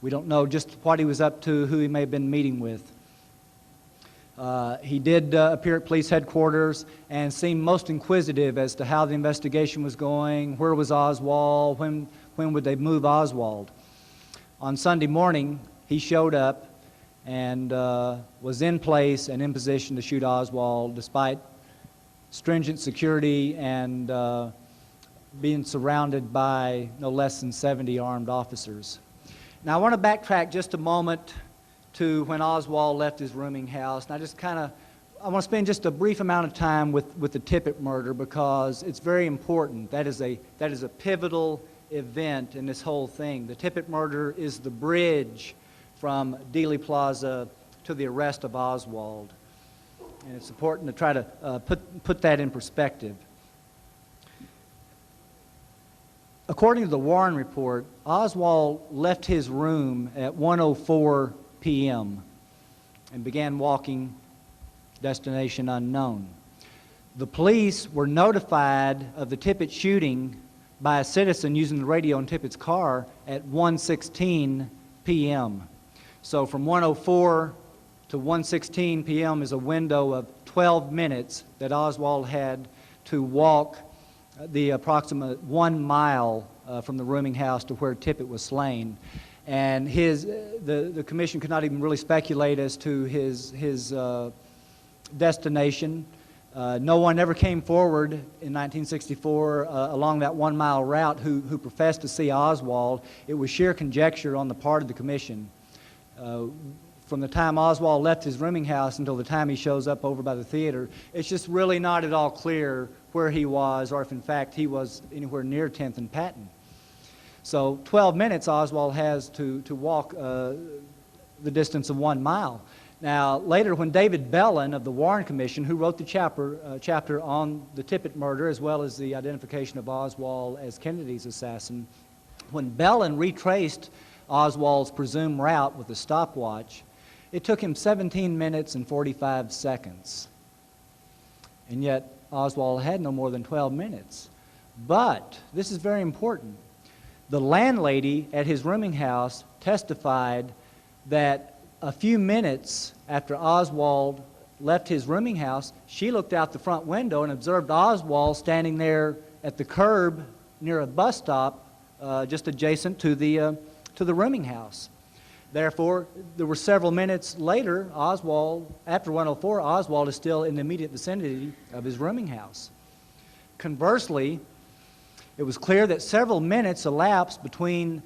We don't know just what he was up to, who he may have been meeting with. He did appear at police headquarters and seemed most inquisitive as to how the investigation was going, where was Oswald, when would they move Oswald. On Sunday morning, he showed up and was in place and in position to shoot Oswald despite stringent security and being surrounded by no less than 70 armed officers. Now I want to backtrack just a moment to when Oswald left his rooming house, and I want to spend just a brief amount of time with the Tippit murder because it's very important. That is a pivotal event in this whole thing. The Tippit murder is the bridge from Dealey Plaza to the arrest of Oswald. And it's important to try to put that in perspective. According to the Warren report, Oswald left his room at 1:04 p.m. and began walking, destination unknown. The police were notified of the Tippit shooting by a citizen using the radio in Tippit's car at 1:16 p.m. So from 1:04 to 1:16 p.m. is a window of 12 minutes that Oswald had to walk the approximate 1 mile from the rooming house to where Tippit was slain. And the commission could not even really speculate as to his destination. No one ever came forward in 1964 along that 1 mile route who professed to see Oswald. It was sheer conjecture on the part of the commission. From the time Oswald left his rooming house until the time he shows up over by the theater, it's just really not at all clear where he was or if in fact he was anywhere near 10th and Patton. So 12 minutes Oswald has to walk the distance of 1 mile. Now later when David Bellin of the Warren Commission, who wrote the chapter on the Tippit murder as well as the identification of Oswald as Kennedy's assassin, when Bellin retraced Oswald's presumed route with a stopwatch, it took him 17 minutes and 45 seconds. And yet Oswald had no more than 12 minutes. But, this is very important, the landlady at his rooming house testified that a few minutes after Oswald left his rooming house, she looked out the front window and observed Oswald standing there at the curb near a bus stop just adjacent to the rooming house. Therefore, there were several minutes later, after 1:04, Oswald is still in the immediate vicinity of his rooming house. Conversely, it was clear that several minutes elapsed between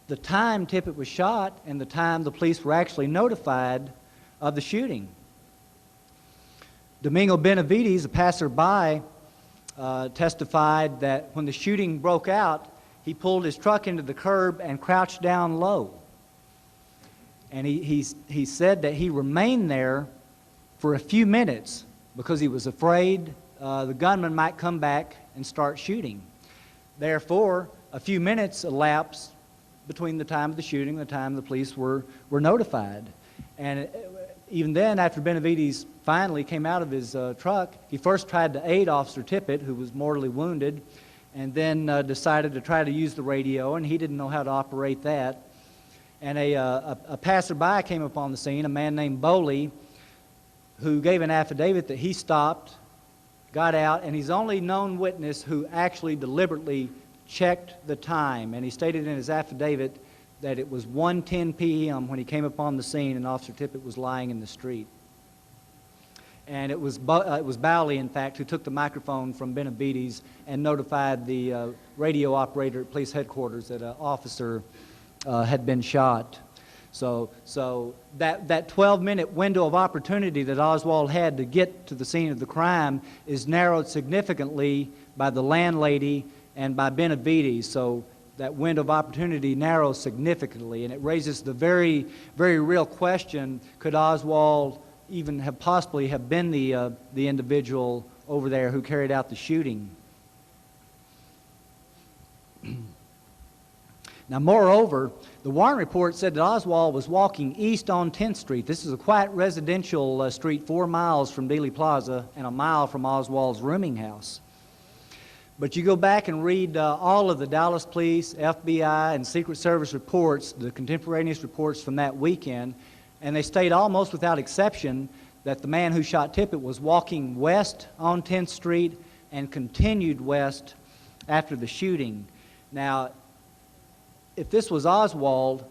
the time Tippit was shot and the time the police were actually notified of the shooting. Domingo Benavides, a passerby, testified that when the shooting broke out, he pulled his truck into the curb and crouched down low. And he said that he remained there for a few minutes because he was afraid the gunman might come back and start shooting. Therefore, a few minutes elapsed between the time of the shooting and the time the police were notified. And even then, after Benavides finally came out of his truck, he first tried to aid Officer Tippit, who was mortally wounded, and then decided to try to use the radio, and he didn't know how to operate that. And a passerby came upon the scene, a man named Boley, who gave an affidavit that he stopped, got out, and he's the only known witness who actually deliberately checked the time. And he stated in his affidavit that it was 1:10 p.m. when he came upon the scene and Officer Tippit was lying in the street. And it was Bowley, in fact, who took the microphone from Benavides and notified the radio operator at police headquarters that an officer had been shot. So that 12-minute window of opportunity that Oswald had to get to the scene of the crime is narrowed significantly by the landlady and by Benavides. So that window of opportunity narrows significantly, and it raises the very, very real question: could Oswald even possibly have been the individual over there who carried out the shooting? Now, moreover, the Warren report said that Oswald was walking east on 10th Street. This is a quiet residential street 4 miles from Dealey Plaza and a mile from Oswald's rooming house. But you go back and read all of the Dallas Police, FBI, and Secret Service reports, the contemporaneous reports from that weekend, and they state almost without exception that the man who shot Tippit was walking west on 10th Street and continued west after the shooting. Now, if this was Oswald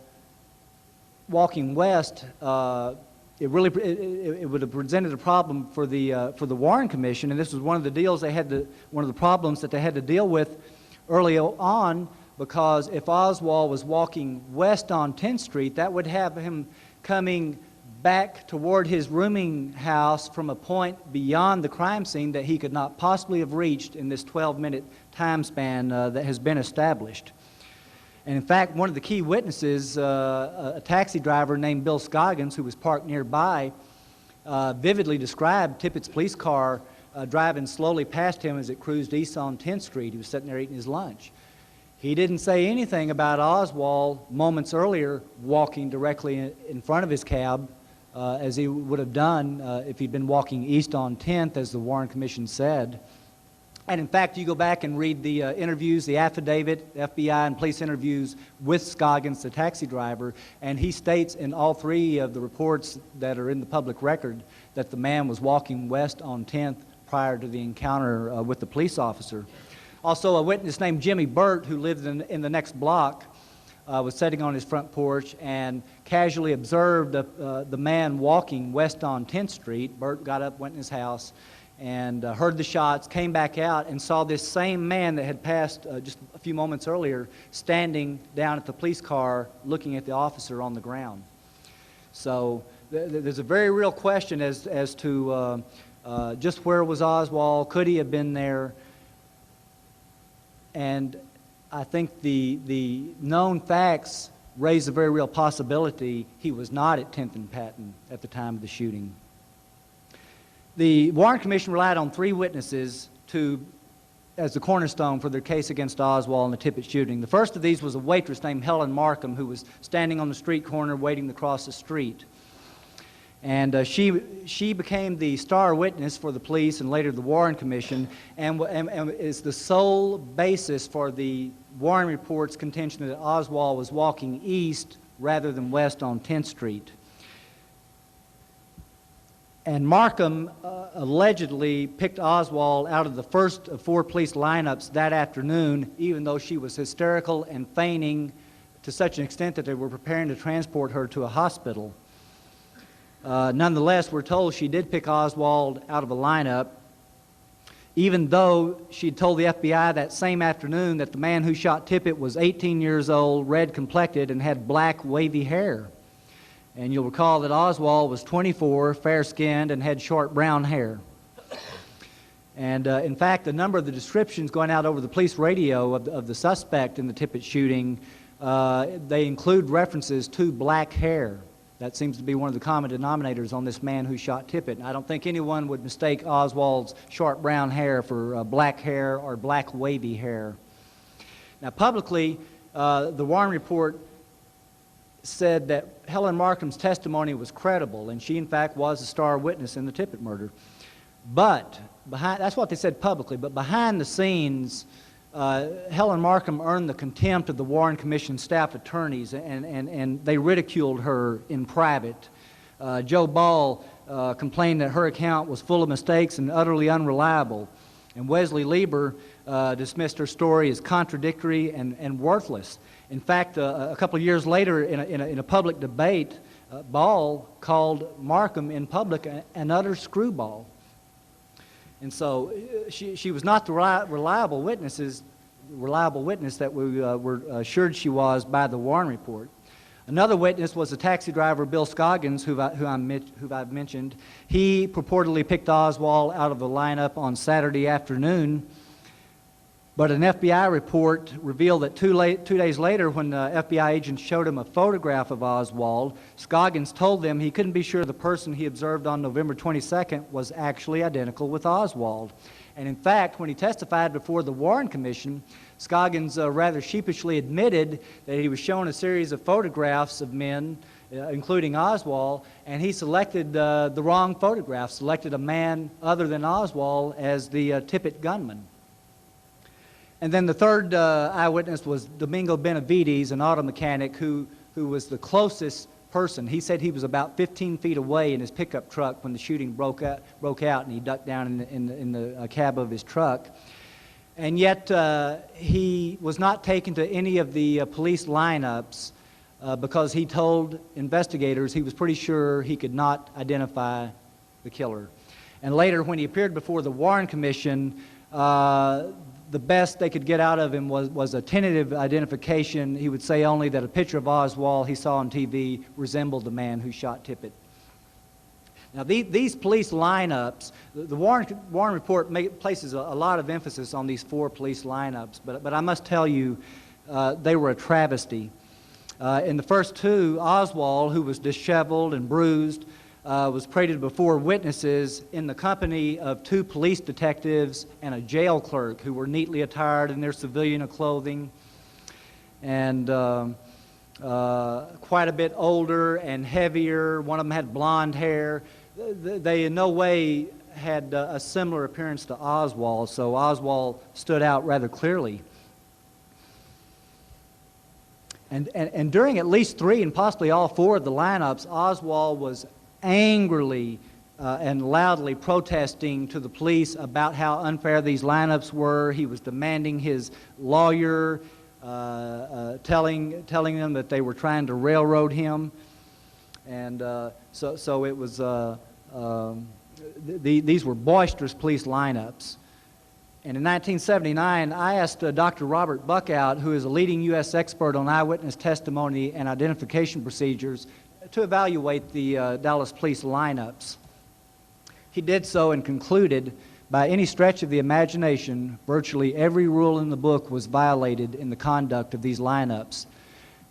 walking west, it would have presented a problem for the Warren Commission, and this was one of the problems that they had to deal with early on, because if Oswald was walking west on 10th Street, that would have him coming back toward his rooming house from a point beyond the crime scene that he could not possibly have reached in this 12-minute time span that has been established. And in fact, one of the key witnesses, a taxi driver named Bill Scoggins, who was parked nearby, vividly described Tippit's police car driving slowly past him as it cruised east on 10th Street. He was sitting there eating his lunch. He didn't say anything about Oswald moments earlier walking directly in front of his cab, as he would have done if he'd been walking east on 10th, as the Warren Commission said. And in fact, you go back and read the interviews, the affidavit, FBI and police interviews with Scoggins, the taxi driver, and he states in all three of the reports that are in the public record that the man was walking west on 10th prior to the encounter with the police officer. Also, a witness named Jimmy Burt, who lived in the next block, was sitting on his front porch and casually observed the man walking west on 10th Street. Burt got up, went in his house, and heard the shots, came back out, and saw this same man that had passed just a few moments earlier standing down at the police car looking at the officer on the ground. So there's a very real question as to just where was Oswald, could he have been there? And I think the known facts raise a very real possibility he was not at 10th and Patton at the time of the shooting. The Warren Commission relied on three witnesses as the cornerstone for their case against Oswald in the Tippit shooting. The first of these was a waitress named Helen Markham, who was standing on the street corner waiting to cross the street. And she became the star witness for the police and later the Warren Commission, and is the sole basis for the Warren report's contention that Oswald was walking east rather than west on 10th Street. And Markham allegedly picked Oswald out of the first of 4 police lineups that afternoon, even though she was hysterical and feigning to such an extent that they were preparing to transport her to a hospital. Nonetheless, we're told she did pick Oswald out of a lineup, even though she told the FBI that same afternoon that the man who shot Tippit was 18 years old, red-complected, and had black, wavy hair. And you'll recall that Oswald was 24, fair-skinned, and had short brown hair. And in fact, a number of the descriptions going out over the police radio of the suspect in the Tippit shooting, they include references to black hair. That seems to be one of the common denominators on this man who shot Tippit. And I don't think anyone would mistake Oswald's short brown hair for black hair or black wavy hair. Now, publicly, the Warren report said that Helen Markham's testimony was credible, and she, in fact, was a star witness in the Tippit murder. But, that's what they said publicly, but behind the scenes, Helen Markham earned the contempt of the Warren Commission staff attorneys, and they ridiculed her in private. Joe Ball complained that her account was full of mistakes and utterly unreliable. And Wesley Lieber dismissed her story as contradictory and worthless. In fact, a couple of years later, in a public debate, Ball called Markham in public an utter screwball. And so she was not the reliable witness that we were assured she was by the Warren report. Another witness was the taxi driver Bill Scoggins, who I've mentioned. He purportedly picked Oswald out of the lineup on Saturday afternoon, but an FBI report revealed that 2 days later, when FBI agents showed him a photograph of Oswald, Scoggins told them he couldn't be sure the person he observed on November 22nd was actually identical with Oswald. And in fact, when he testified before the Warren Commission, Scoggins rather sheepishly admitted that he was shown a series of photographs of men, including Oswald, and he selected the wrong photograph, selected a man other than Oswald as the Tippit gunman. And then the third eyewitness was Domingo Benavides, an auto mechanic who was the closest person. He said he was about 15 feet away in his pickup truck when the shooting broke out, and he ducked down in the cab of his truck. And yet he was not taken to any of the police lineups because he told investigators he was pretty sure he could not identify the killer. And later, when he appeared before the Warren Commission, the best they could get out of him was a tentative identification. He would say only that a picture of Oswald he saw on TV resembled the man who shot Tippit. Now, these police lineups, the Warren report places a lot of emphasis on these 4 police lineups, but I must tell you, they were a travesty. In the first 2, Oswald, who was disheveled and bruised, was paraded before witnesses in the company of 2 police detectives and a jail clerk who were neatly attired in their civilian clothing and quite a bit older and heavier. One of them had blonde hair. They in no way had a similar appearance to Oswald, so Oswald stood out rather clearly. And during at least 3 and possibly all 4 of the lineups, Oswald was angrily and loudly protesting to the police about how unfair these lineups were. He was demanding his lawyer, telling them that they were trying to railroad him. And so it was, these were boisterous police lineups. And in 1979, I asked Dr. Robert Buckout, who is a leading U.S. expert on eyewitness testimony and identification procedures, to evaluate the Dallas police lineups. He did so and concluded, by any stretch of the imagination, virtually every rule in the book was violated in the conduct of these lineups.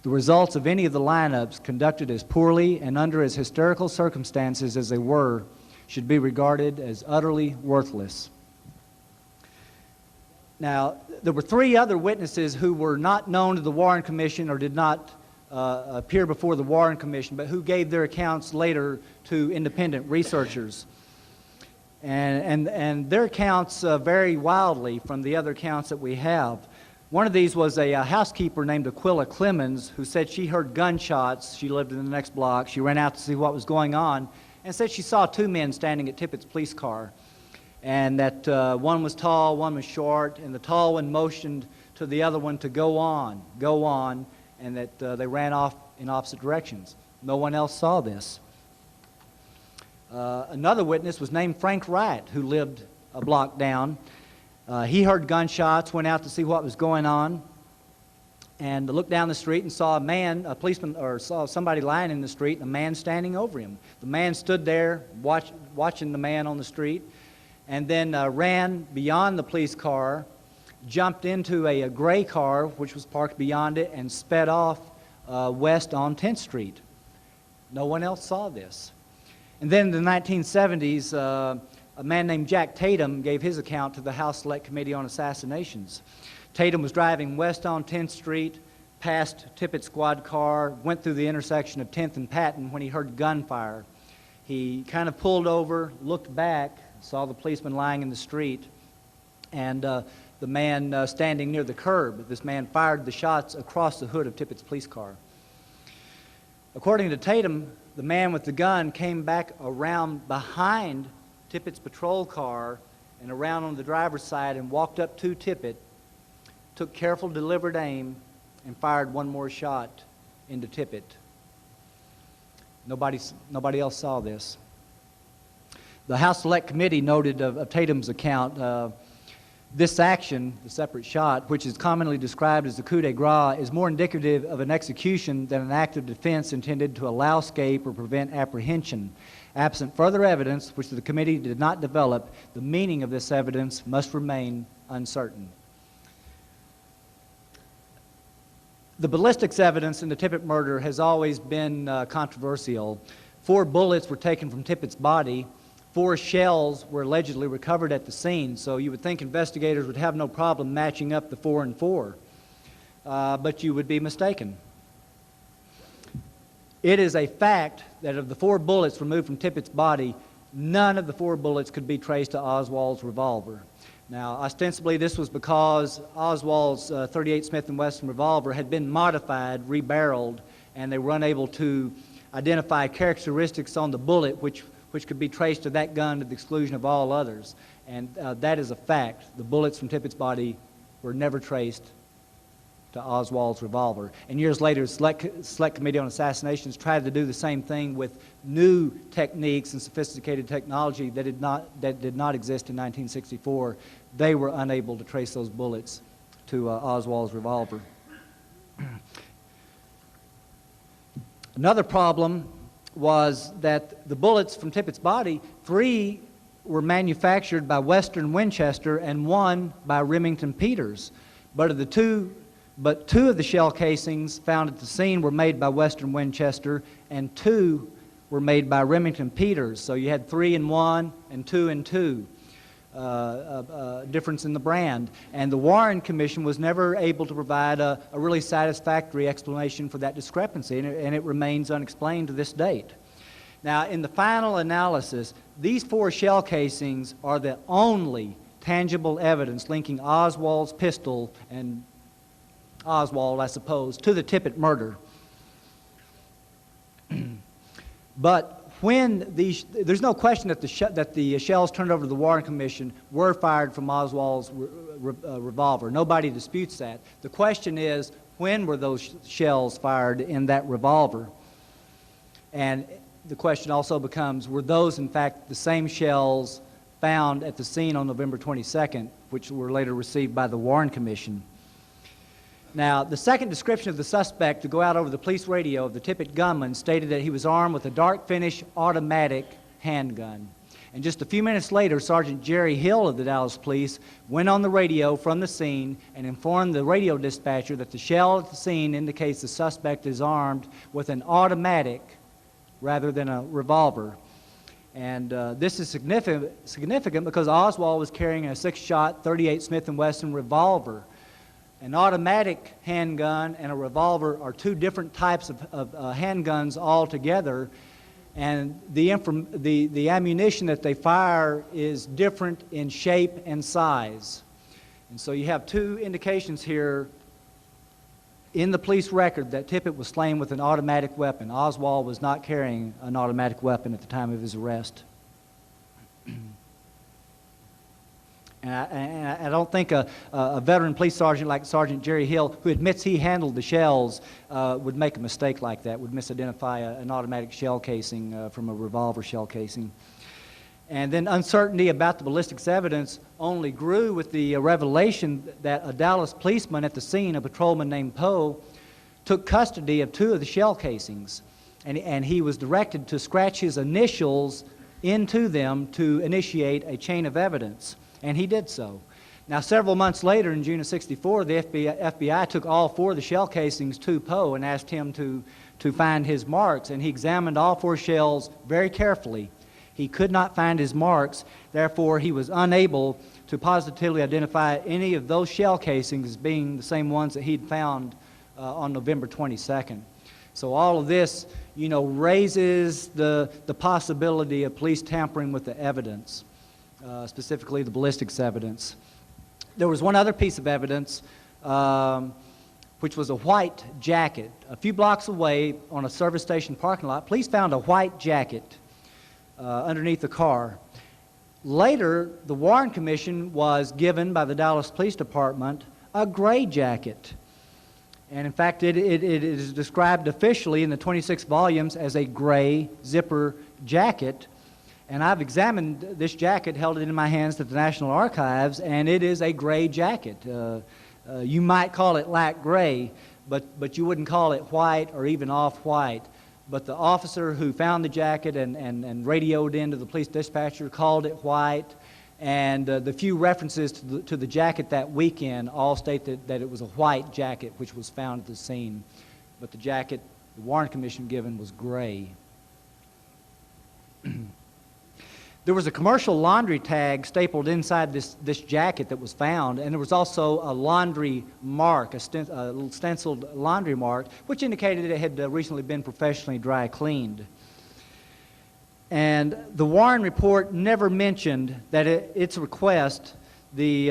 The results of any of the lineups, conducted as poorly and under as hysterical circumstances as they were, should be regarded as utterly worthless. Now, there were 3 other witnesses who were not known to the Warren Commission or did not appear before the Warren Commission, but who gave their accounts later to independent researchers. And their accounts vary wildly from the other accounts that we have. One of these was a housekeeper named Aquila Clemens, who said she heard gunshots. She lived in the next block. She ran out to see what was going on and said she saw 2 men standing at Tippit's police car, and that one was tall, one was short, and the tall one motioned to the other one to go on, and that they ran off in opposite directions. No one else saw this. Another witness was named Frank Wright, who lived a block down. He heard gunshots, went out to see what was going on, and looked down the street and saw a policeman, or saw somebody lying in the street, and a man standing over him. The man stood there watching the man on the street, and then ran beyond the police car, jumped into a gray car which was parked beyond it, and sped off west on 10th Street. No one else saw this. And then in the 1970s, a man named Jack Tatum gave his account to the House Select Committee on Assassinations. Tatum was driving west on 10th Street, passed Tippit's squad car, went through the intersection of 10th and Patton when he heard gunfire. He kind of pulled over, looked back, saw the policeman lying in the street, and the man standing near the curb. This man fired the shots across the hood of Tippit's police car. According to Tatum, the man with the gun came back around behind Tippit's patrol car and around on the driver's side and walked up to Tippit, took careful, deliberate aim, and fired one more shot into Tippit. Nobody else saw this. The House Select Committee noted of Tatum's account, this action, the separate shot, which is commonly described as the coup de grace, is more indicative of an execution than an act of defense intended to allow escape or prevent apprehension. Absent further evidence, which the committee did not develop, the meaning of this evidence must remain uncertain. The ballistics evidence in the Tippit murder has always been controversial. 4 bullets were taken from Tippit's body. 4 shells were allegedly recovered at the scene, so you would think investigators would have no problem matching up the 4 and 4, but you would be mistaken. It is a fact that of the 4 bullets removed from Tippit's body, none of the 4 bullets could be traced to Oswald's revolver. Now, ostensibly, this was because Oswald's .38 Smith & Wesson revolver had been modified, rebarreled, and they were unable to identify characteristics on the bullet which could be traced to that gun to the exclusion of all others. And that is a fact. The bullets from Tippett's body were never traced to Oswald's revolver. And years later, the Select Committee on Assassinations tried to do the same thing with new techniques and sophisticated technology that did not exist in 1964. They were unable to trace those bullets to Oswald's revolver. Another problem was that the bullets from Tippett's body, 3 were manufactured by Western Winchester and 1 by Remington Peters. But two of the shell casings found at the scene were made by Western Winchester, and 2 were made by Remington Peters. So you had 3 in 1 and 2 in 2. Difference in the brand. And the Warren Commission was never able to provide a really satisfactory explanation for that discrepancy, and it remains unexplained to this date. Now, in the final analysis, these 4 shell casings are the only tangible evidence linking Oswald's pistol and Oswald, I suppose, to the Tippett murder. But when there's no question that the shells turned over to the Warren Commission were fired from Oswald's revolver. Nobody disputes that. The question is, when were those shells fired in that revolver? And the question also becomes, were those in fact the same shells found at the scene on November 22nd, which were later received by the Warren Commission? Now, the second description of the suspect to go out over the police radio of the Tippett gunman stated that he was armed with a dark finish automatic handgun. And just a few minutes later, Sergeant Jerry Hill of the Dallas Police went on the radio from the scene and informed the radio dispatcher that the shell at the scene indicates the suspect is armed with an automatic rather than a revolver. And this is significant because Oswald was carrying a 6-shot .38 Smith & Wesson revolver. An automatic handgun and a revolver are 2 different types of handguns altogether, and the ammunition that they fire is different in shape and size. And so you have 2 indications here in the police record that Tippett was slain with an automatic weapon. Oswald was not carrying an automatic weapon at the time of his arrest. And I don't think a veteran police sergeant like Sergeant Jerry Hill, who admits he handled the shells, would make a mistake like that, would misidentify an automatic shell casing from a revolver shell casing. And then uncertainty about the ballistics evidence only grew with the revelation that a Dallas policeman at the scene, a patrolman named Poe, took custody of 2 of the shell casings. And he was directed to scratch his initials into them to initiate a chain of evidence. And he did so. Now, several months later, in June of '64, the FBI took all 4 of the shell casings to Poe and asked him to find his marks. And he examined all 4 shells very carefully. He could not find his marks. Therefore, he was unable to positively identify any of those shell casings as being the same ones that he'd found on November 22nd. So all of this, raises the possibility of police tampering with the evidence. Specifically the ballistics evidence. There was one other piece of evidence, which was a white jacket. A few blocks away on a service station parking lot, police found a white jacket underneath the car. Later, the Warren Commission was given by the Dallas Police Department a gray jacket. And in fact, it is described officially in the 26 volumes as a gray zipper jacket. And I've examined this jacket, held it in my hands at the National Archives, and it is a gray jacket. You might call it light gray, but you wouldn't call it white or even off-white. But the officer who found the jacket and radioed into the police dispatcher called it white, and the few references to the jacket that weekend all state that it was a white jacket which was found at the scene. But the jacket the Warren Commission given was gray. There was a commercial laundry tag stapled inside this jacket that was found, and there was also a laundry mark, a stenciled laundry mark, which indicated it had recently been professionally dry cleaned. And the Warren report never mentioned that at its request, the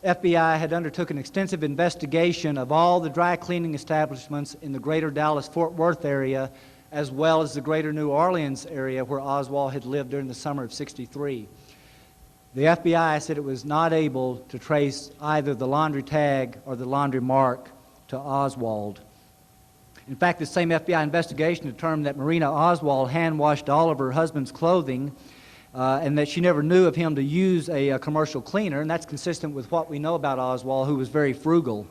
FBI had undertook an extensive investigation of all the dry cleaning establishments in the greater Dallas-Fort Worth area as well as the greater New Orleans area where Oswald had lived during the summer of '63. The FBI said it was not able to trace either the laundry tag or the laundry mark to Oswald. In fact, the same FBI investigation determined that Marina Oswald hand-washed all of her husband's clothing and that she never knew of him to use a commercial cleaner, and that's consistent with what we know about Oswald, who was very frugal.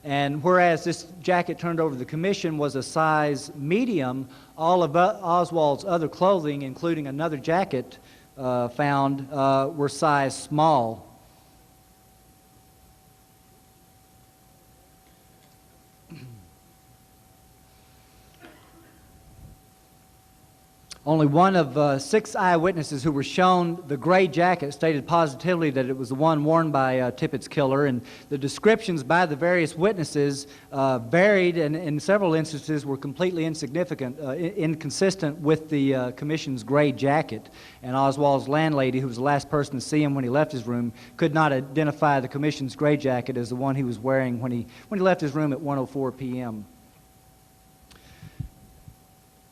And whereas this jacket turned over to the commission was a size medium, all of Oswald's other clothing, including another jacket found, were size small. Only one of 6 eyewitnesses who were shown the gray jacket stated positively that it was the one worn by Tippett's killer, and the descriptions by the various witnesses varied and in several instances were completely inconsistent with the commission's gray jacket. And Oswald's landlady, who was the last person to see him when he left his room, could not identify the commission's gray jacket as the one he was wearing when he left his room at 1:04 p.m.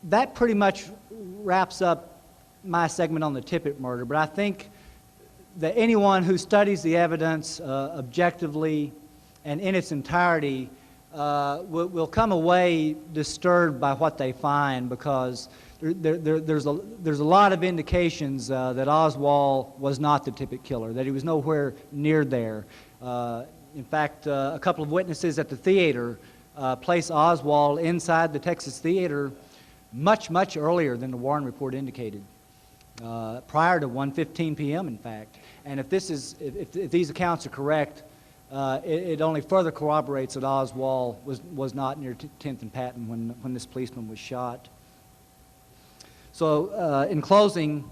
That pretty much wraps up my segment on the Tippett murder, but I think that anyone who studies the evidence objectively and in its entirety will come away disturbed by what they find, because there's a lot of indications that Oswald was not the Tippett killer, that he was nowhere near there. In fact, a couple of witnesses at the theater place Oswald inside the Texas Theater much earlier than the Warren report indicated, prior to 1:15 p.m. in fact. And if these accounts are correct, it only further corroborates that Oswald was not near 10th and Patton when this policeman was shot. So in closing,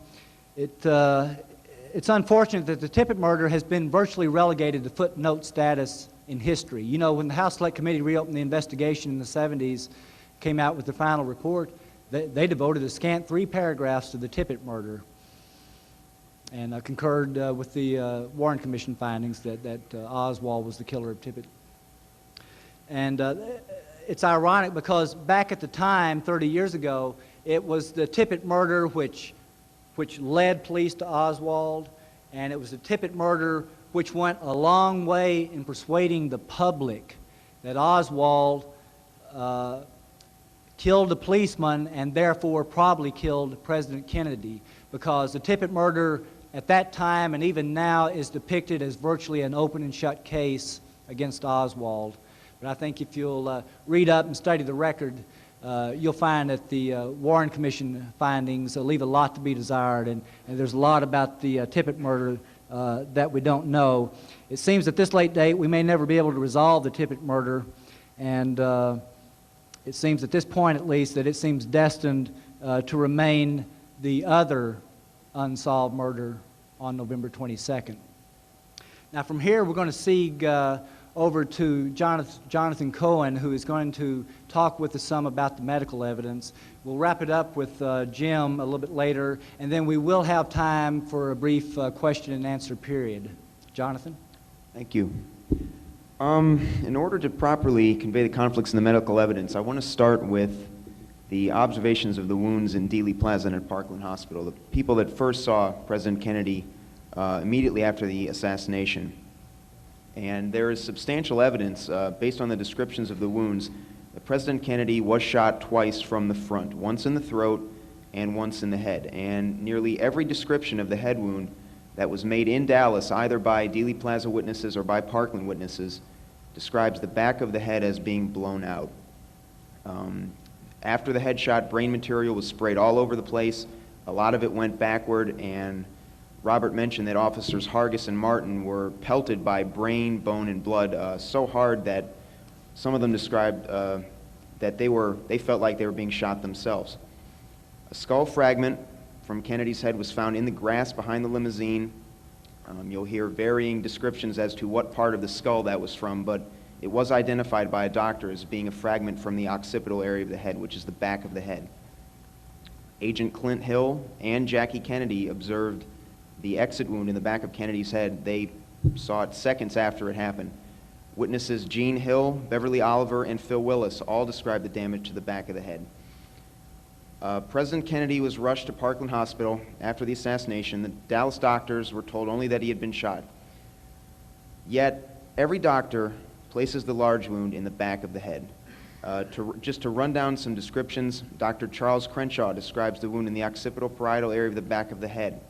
it's unfortunate that the Tippett murder has been virtually relegated to footnote status in history. You know, when the House Select Committee reopened the investigation in the 70s, came out with the final report, they devoted a scant 3 paragraphs to the Tippett murder and concurred with the Warren Commission findings that Oswald was the killer of Tippett. And it's ironic because back at the time, 30 years ago, it was the Tippett murder which led police to Oswald, and it was the Tippett murder which went a long way in persuading the public that Oswald killed a policeman and therefore probably killed President Kennedy, because the Tippett murder at that time and even now is depicted as virtually an open and shut case against Oswald. But I think if you'll read up and study the record, you'll find that the Warren Commission findings leave a lot to be desired, and there's a lot about the Tippett murder that we don't know. It seems at this late date we may never be able to resolve the Tippett murder, and it seems at this point at least that it seems destined to remain the other unsolved murder on November 22nd. Now from here we're going to see over to Jonathan Cohen, who is going to talk with us some about the medical evidence. We'll wrap it up with Jim a little bit later, and then we will have time for a brief question and answer period. Jonathan? Thank you. In order to properly convey the conflicts in the medical evidence, I want to start with the observations of the wounds in Dealey Plaza and at Parkland Hospital, the people that first saw President Kennedy immediately after the assassination. And there is substantial evidence, based on the descriptions of the wounds, that President Kennedy was shot twice from the front, once in the throat and once in the head. And nearly every description of the head wound that was made in Dallas, either by Dealey Plaza witnesses or by Parkland witnesses, describes the back of the head as being blown out. After the headshot, brain material was sprayed all over the place. A lot of it went backward, and Robert mentioned that officers Hargis and Martin were pelted by brain, bone, and blood so hard that some of them described that they felt like they were being shot themselves. A skull fragment from Kennedy's head was found in the grass behind the limousine. You'll hear varying descriptions as to what part of the skull that was from, but it was identified by a doctor as being a fragment from the occipital area of the head, which is the back of the head. Agent Clint Hill and Jackie Kennedy observed the exit wound in the back of Kennedy's head. They saw it seconds after it happened. Witnesses Gene Hill, Beverly Oliver, and Phil Willis all described the damage to the back of the head. President Kennedy was rushed to Parkland Hospital after the assassination. The Dallas doctors were told only that he had been shot. Yet, every doctor places the large wound in the back of the head. Just to run down some descriptions, Dr. Charles Crenshaw describes the wound in the occipital-parietal area of the back of the head.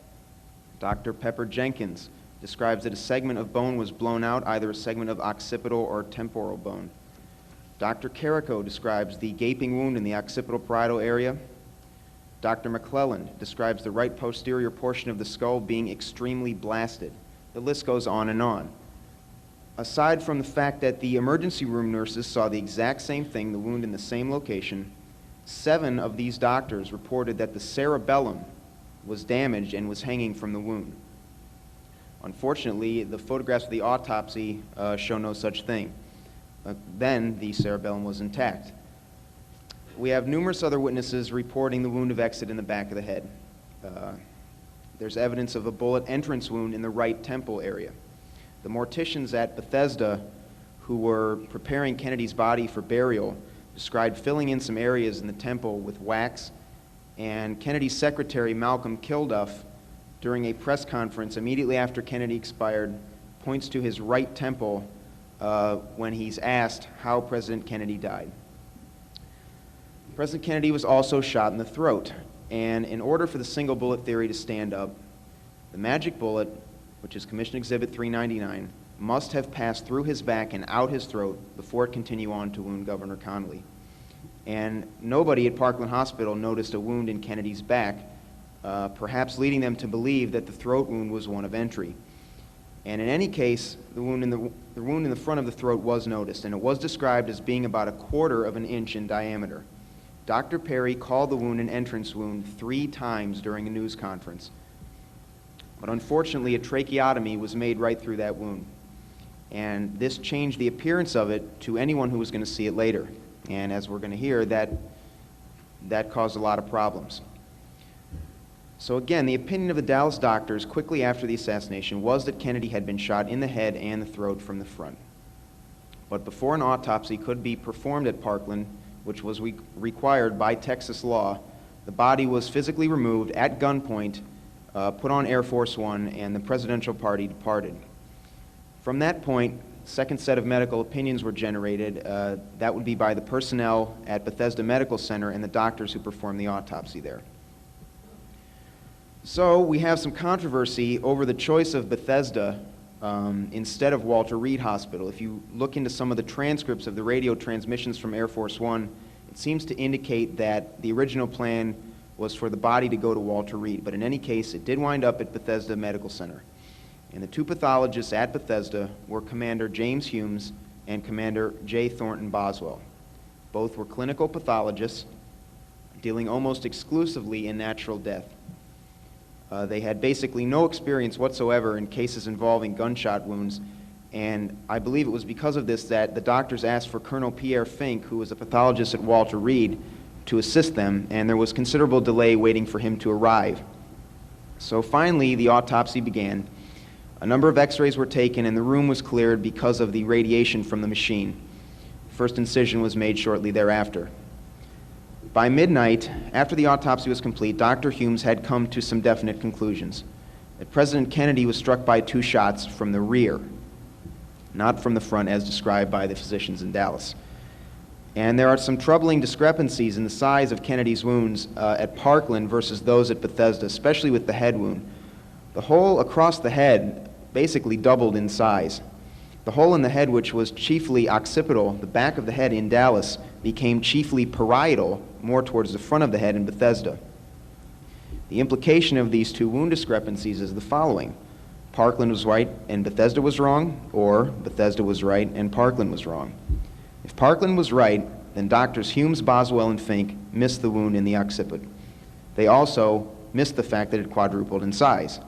Dr. Pepper Jenkins describes that a segment of bone was blown out, either a segment of occipital or temporal bone. Dr. Carrico describes the gaping wound in the occipital-parietal area. Dr. McClelland describes the right posterior portion of the skull being extremely blasted. The list goes on and on. Aside from the fact that the emergency room nurses saw the exact same thing, the wound in the same location, 7 of these doctors reported that the cerebellum was damaged and was hanging from the wound. Unfortunately, the photographs of the autopsy show no such thing. Then the cerebellum was intact. We have numerous other witnesses reporting the wound of exit in the back of the head. There's evidence of a bullet entrance wound in the right temple area. The morticians at Bethesda who were preparing Kennedy's body for burial described filling in some areas in the temple with wax, and Kennedy's secretary, Malcolm Kilduff, during a press conference immediately after Kennedy expired, points to his right temple when he's asked how President Kennedy died. President Kennedy was also shot in the throat, and in order for the single bullet theory to stand up, the magic bullet, which is Commission Exhibit 399, must have passed through his back and out his throat before it continued on to wound Governor Connally. And nobody at Parkland Hospital noticed a wound in Kennedy's back, perhaps leading them to believe that the throat wound was one of entry. And in any case, the wound in the front of the throat was noticed, and it was described as being about 1/4 of an inch in diameter. Dr. Perry called the wound an entrance wound 3 times during a news conference. But unfortunately, a tracheotomy was made right through that wound. And this changed the appearance of it to anyone who was going to see it later. And as we're going to hear, that caused a lot of problems. So again, the opinion of the Dallas doctors quickly after the assassination was that Kennedy had been shot in the head and the throat from the front. But before an autopsy could be performed at Parkland, which was required by Texas law, the body was physically removed at gunpoint, put on Air Force One, and the presidential party departed. From that point, second set of medical opinions were generated. That would be by the personnel at Bethesda Medical Center and the doctors who performed the autopsy there. So we have some controversy over the choice of Bethesda instead of Walter Reed Hospital. If you look into some of the transcripts of the radio transmissions from Air Force One, it seems to indicate that the original plan was for the body to go to Walter Reed, but in any case, it did wind up at Bethesda Medical Center. And the 2 pathologists at Bethesda were Commander James Humes and Commander J. Thornton Boswell. Both were clinical pathologists dealing almost exclusively in natural death. They had basically no experience whatsoever in cases involving gunshot wounds, and I believe it was because of this that the doctors asked for Colonel Pierre Fink, who was a pathologist at Walter Reed, to assist them, and there was considerable delay waiting for him to arrive. So finally, the autopsy began. A number of x-rays were taken, and the room was cleared because of the radiation from the machine. First incision was made shortly thereafter. By midnight, after the autopsy was complete, Dr. Humes had come to some definite conclusions. That President Kennedy was struck by 2 shots from the rear, not from the front as described by the physicians in Dallas. And there are some troubling discrepancies in the size of Kennedy's wounds at Parkland versus those at Bethesda, especially with the head wound. The hole across the head basically doubled in size. The hole in the head, which was chiefly occipital, the back of the head in Dallas, became chiefly parietal, more towards the front of the head in Bethesda. The implication of these 2 wound discrepancies is the following. Parkland was right and Bethesda was wrong, or Bethesda was right and Parkland was wrong. If Parkland was right, then Doctors Humes, Boswell, and Fink missed the wound in the occiput. They also missed the fact that it quadrupled in size.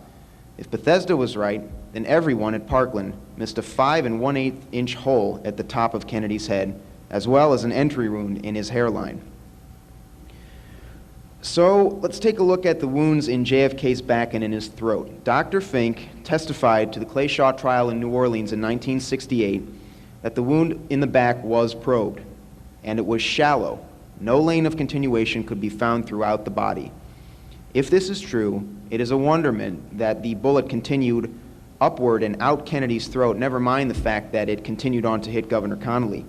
If Bethesda was right, then everyone at Parkland missed a 5 1/8 inch hole at the top of Kennedy's head, as well as an entry wound in his hairline. So let's take a look at the wounds in JFK's back and in his throat. Dr. Fink testified to the Clay Shaw trial in New Orleans in 1968 that the wound in the back was probed, and it was shallow, No lane of continuation could be found throughout the body. If this is true, it is a wonderment that the bullet continued upward and out Kennedy's throat, never mind the fact that it continued on to hit Governor Connally.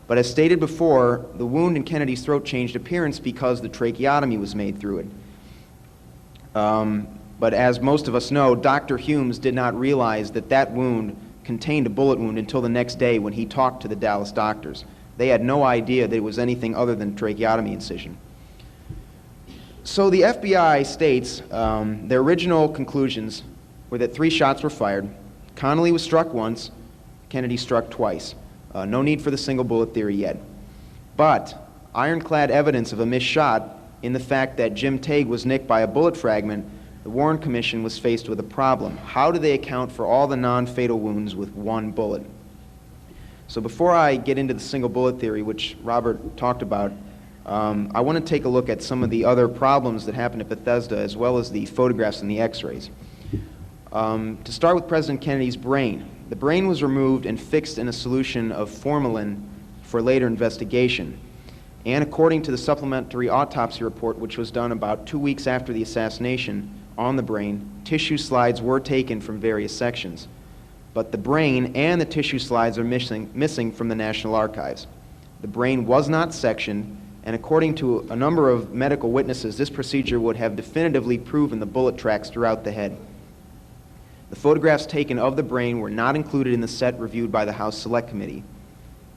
But as stated before, the wound in Kennedy's throat changed appearance because the tracheotomy was made through it. But as most of us know, Dr. Humes did not realize that that wound contained a bullet wound until the next day when he talked to the Dallas doctors. They had no idea that it was anything other than a tracheotomy incision. So the FBI states their original conclusions were that 3 shots were fired. Connally was struck once, Kennedy struck twice. No need for the single bullet theory yet. But ironclad evidence of a missed shot in the fact that Jim Tague was nicked by a bullet fragment, the Warren Commission was faced with a problem. How do they account for all the non-fatal wounds with 1 bullet? So before I get into the single bullet theory, which Robert talked about, I want to take a look at some of the other problems that happened at Bethesda, as well as the photographs and the x-rays. To start with President Kennedy's brain. The brain was removed and fixed in a solution of formalin for later investigation. And according to the supplementary autopsy report, which was done about 2 weeks after the assassination on the brain, tissue slides were taken from various sections. But the brain and the tissue slides are missing from the National Archives. The brain was not sectioned, and according to a number of medical witnesses, this procedure would have definitively proven the bullet tracks throughout the head. The photographs taken of the brain were not included in the set reviewed by the House Select Committee.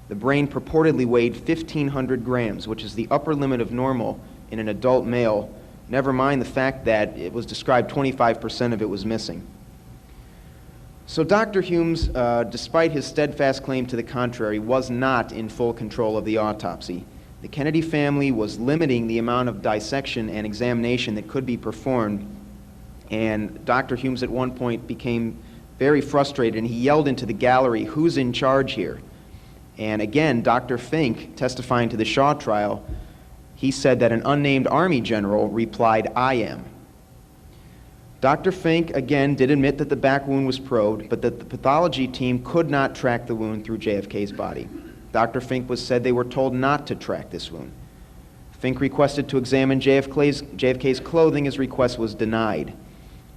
The brain purportedly weighed 1,500 grams, which is the upper limit of normal in an adult male, never mind the fact that it was described 25% of it was missing. So Dr. Humes, despite his steadfast claim to the contrary, was not in full control of the autopsy. The Kennedy family was limiting the amount of dissection and examination that could be performed, and Dr. Humes at one point became very frustrated, and he yelled into the gallery, "Who's in charge here?" And again, Dr. Fink, testifying to the Shaw trial, he said that an unnamed Army general replied, "I am." Dr. Fink, again, did admit that the back wound was probed, but that the pathology team could not track the wound through JFK's body. Dr. Fink said they were told not to track this wound. Fink requested to examine JFK's clothing. His request was denied.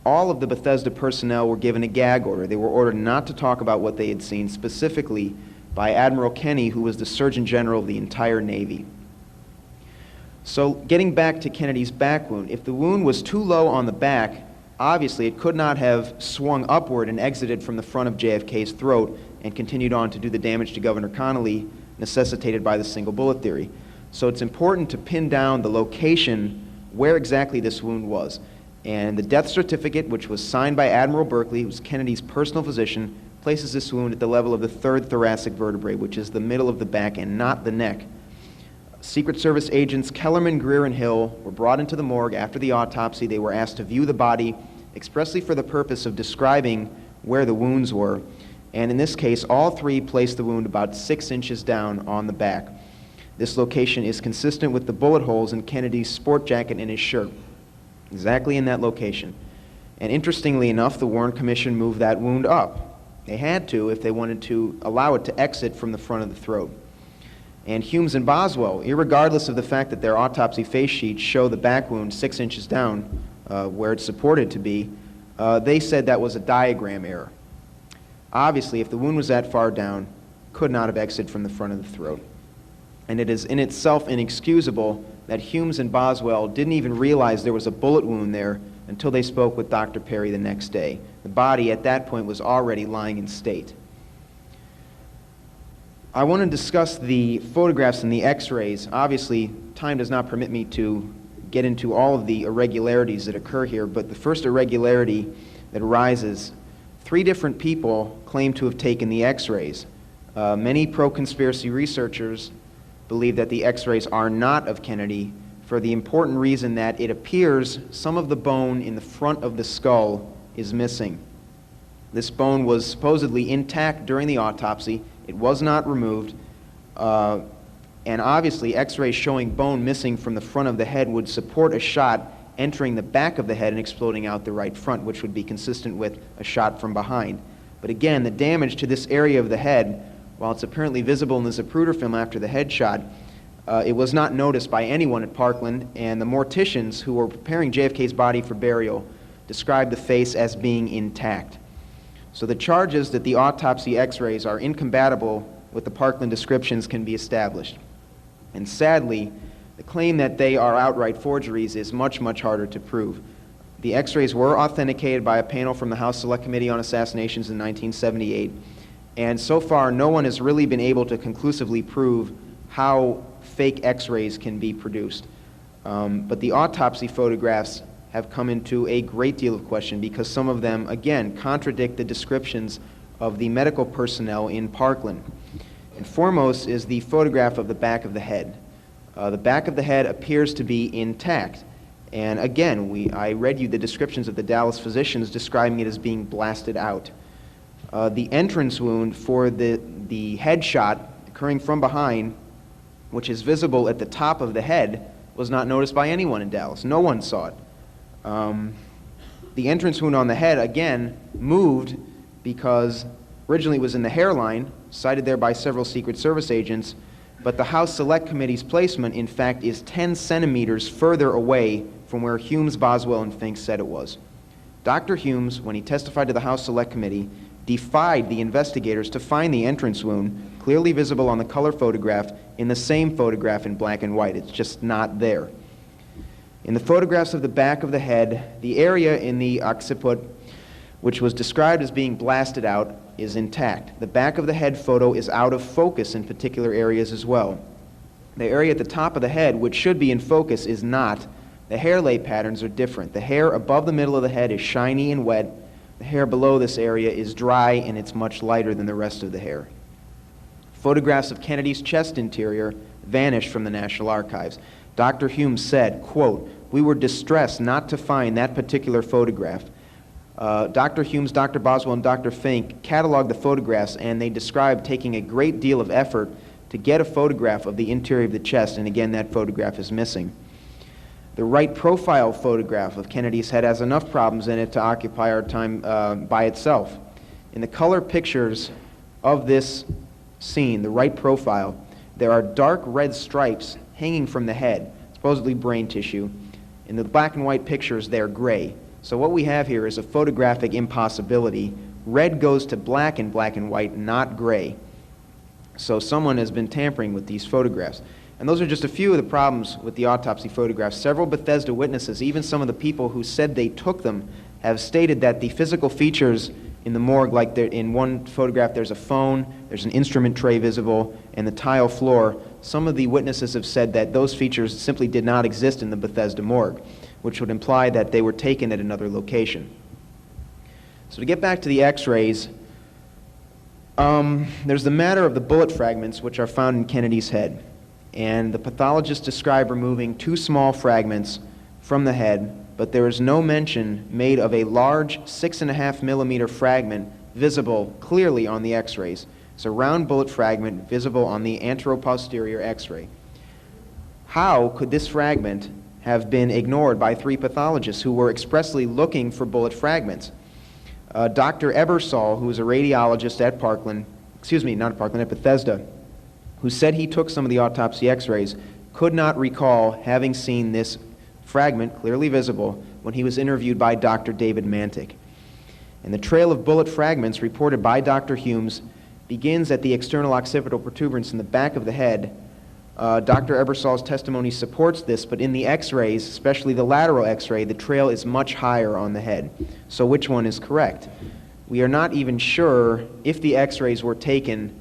All of the Bethesda personnel were given a gag order. They were ordered not to talk about what they had seen, specifically by Admiral Kenny, who was the Surgeon General of the entire Navy. So getting back to Kennedy's back wound, if the wound was too low on the back, obviously it could not have swung upward and exited from the front of JFK's throat and continued on to do the damage to Governor Connally necessitated by the single bullet theory. So it's important to pin down the location where exactly this wound was. And the death certificate, which was signed by Admiral Berkeley, who was Kennedy's personal physician, places this wound at the level of the 3rd thoracic vertebrae, which is the middle of the back and not the neck. Secret Service agents Kellerman, Greer, and Hill were brought into the morgue after the autopsy. They were asked to view the body expressly for the purpose of describing where the wounds were. And in this case, all 3 placed the wound about 6 inches down on the back. This location is consistent with the bullet holes in Kennedy's sport jacket and his shirt, exactly in that location. And interestingly enough, the Warren Commission moved that wound up. They had to if they wanted to allow it to exit from the front of the throat. And Humes and Boswell, irregardless of the fact that their autopsy face sheets show the back wound 6 inches down where it's supported to be, they said that was a diagram error. Obviously, if the wound was that far down, could not have exited from the front of the throat. And it is in itself inexcusable that Humes and Boswell didn't even realize there was a bullet wound there until they spoke with Dr. Perry the next day. The body at that point was already lying in state. I want to discuss the photographs and the x-rays. Obviously, time does not permit me to get into all of the irregularities that occur here, but the first irregularity that arises, 3 different people claim to have taken the x-rays. Many pro-conspiracy researchers believe that the x-rays are not of Kennedy for the important reason that it appears some of the bone in the front of the skull is missing. This bone was supposedly intact during the autopsy. It was not removed, and obviously x-rays showing bone missing from the front of the head would support a shot entering the back of the head and exploding out the right front, which would be consistent with a shot from behind. But again, the damage to this area of the head, while it's apparently visible in the Zapruder film after the headshot, It was not noticed by anyone at Parkland, and the morticians who were preparing JFK's body for burial described the face as being intact. So the charges that the autopsy x-rays are incompatible with the Parkland descriptions can be established. And sadly, the claim that they are outright forgeries is much, much harder to prove. The x-rays were authenticated by a panel from the House Select Committee on Assassinations in 1978, and so far no one has really been able to conclusively prove how fake x-rays can be produced. But the autopsy photographs have come into a great deal of question because some of them, again, contradict the descriptions of the medical personnel in Parkland. And foremost is the photograph of the back of the head. The back of the head appears to be intact. And again, I read you the descriptions of the Dallas physicians describing it as being blasted out. The entrance wound for the headshot occurring from behind, which is visible at the top of the head, was not noticed by anyone in Dallas. No one saw it. The entrance wound on the head, again, moved because originally it was in the hairline, cited there by several Secret Service agents, but the House Select Committee's placement, in fact, is 10 centimeters further away from where Humes, Boswell, and Fink said it was. Dr. Humes, when he testified to the House Select Committee, defied the investigators to find the entrance wound, clearly visible on the color photograph, in the same photograph in black and white. It's just not there. In the photographs of the back of the head, the area in the occiput, which was described as being blasted out, is intact. The back of the head photo is out of focus in particular areas as well. The area at the top of the head, which should be in focus, is not. The hair lay patterns are different. The hair above the middle of the head is shiny and wet. The hair below this area is dry and it's much lighter than the rest of the hair. Photographs of Kennedy's chest interior vanished from the National Archives. Dr. Humes said, quote, "We were distressed not to find that particular photograph." Dr. Humes, Dr. Boswell, and Dr. Fink cataloged the photographs, and they described taking a great deal of effort to get a photograph of the interior of the chest, and again, that photograph is missing. The right profile photograph of Kennedy's head has enough problems in it to occupy our time by itself. In the color pictures of this scene, the right profile, there are dark red stripes hanging from the head, supposedly brain tissue. In the black and white pictures, they're gray. So what we have here is a photographic impossibility. Red goes to black in black and white, not gray. So someone has been tampering with these photographs. And those are just a few of the problems with the autopsy photographs. Several Bethesda witnesses, even some of the people who said they took them, have stated that the physical features in the morgue, like in one photograph there's a phone, there's an instrument tray visible, and the tile floor, some of the witnesses have said that those features simply did not exist in the Bethesda morgue, which would imply that they were taken at another location. So to get back to the x-rays, there's the matter of the bullet fragments which are found in Kennedy's head. And the pathologists describe removing 2 small fragments from the head, but there is no mention made of a large 6.5 millimeter fragment visible clearly on the x-rays. It's a round bullet fragment visible on the anteroposterior x-ray. How could this fragment have been ignored by 3 pathologists who were expressly looking for bullet fragments? Dr. Ebersol, who is a radiologist at Parkland, at Bethesda, who said he took some of the autopsy x-rays, could not recall having seen this fragment clearly visible when he was interviewed by Dr. David Mantic. And the trail of bullet fragments reported by Dr. Humes begins at the external occipital protuberance in the back of the head. Dr. Ebersol's testimony supports this, but in the x-rays, especially the lateral x-ray, the trail is much higher on the head. So which one is correct? We are not even sure if the x-rays were taken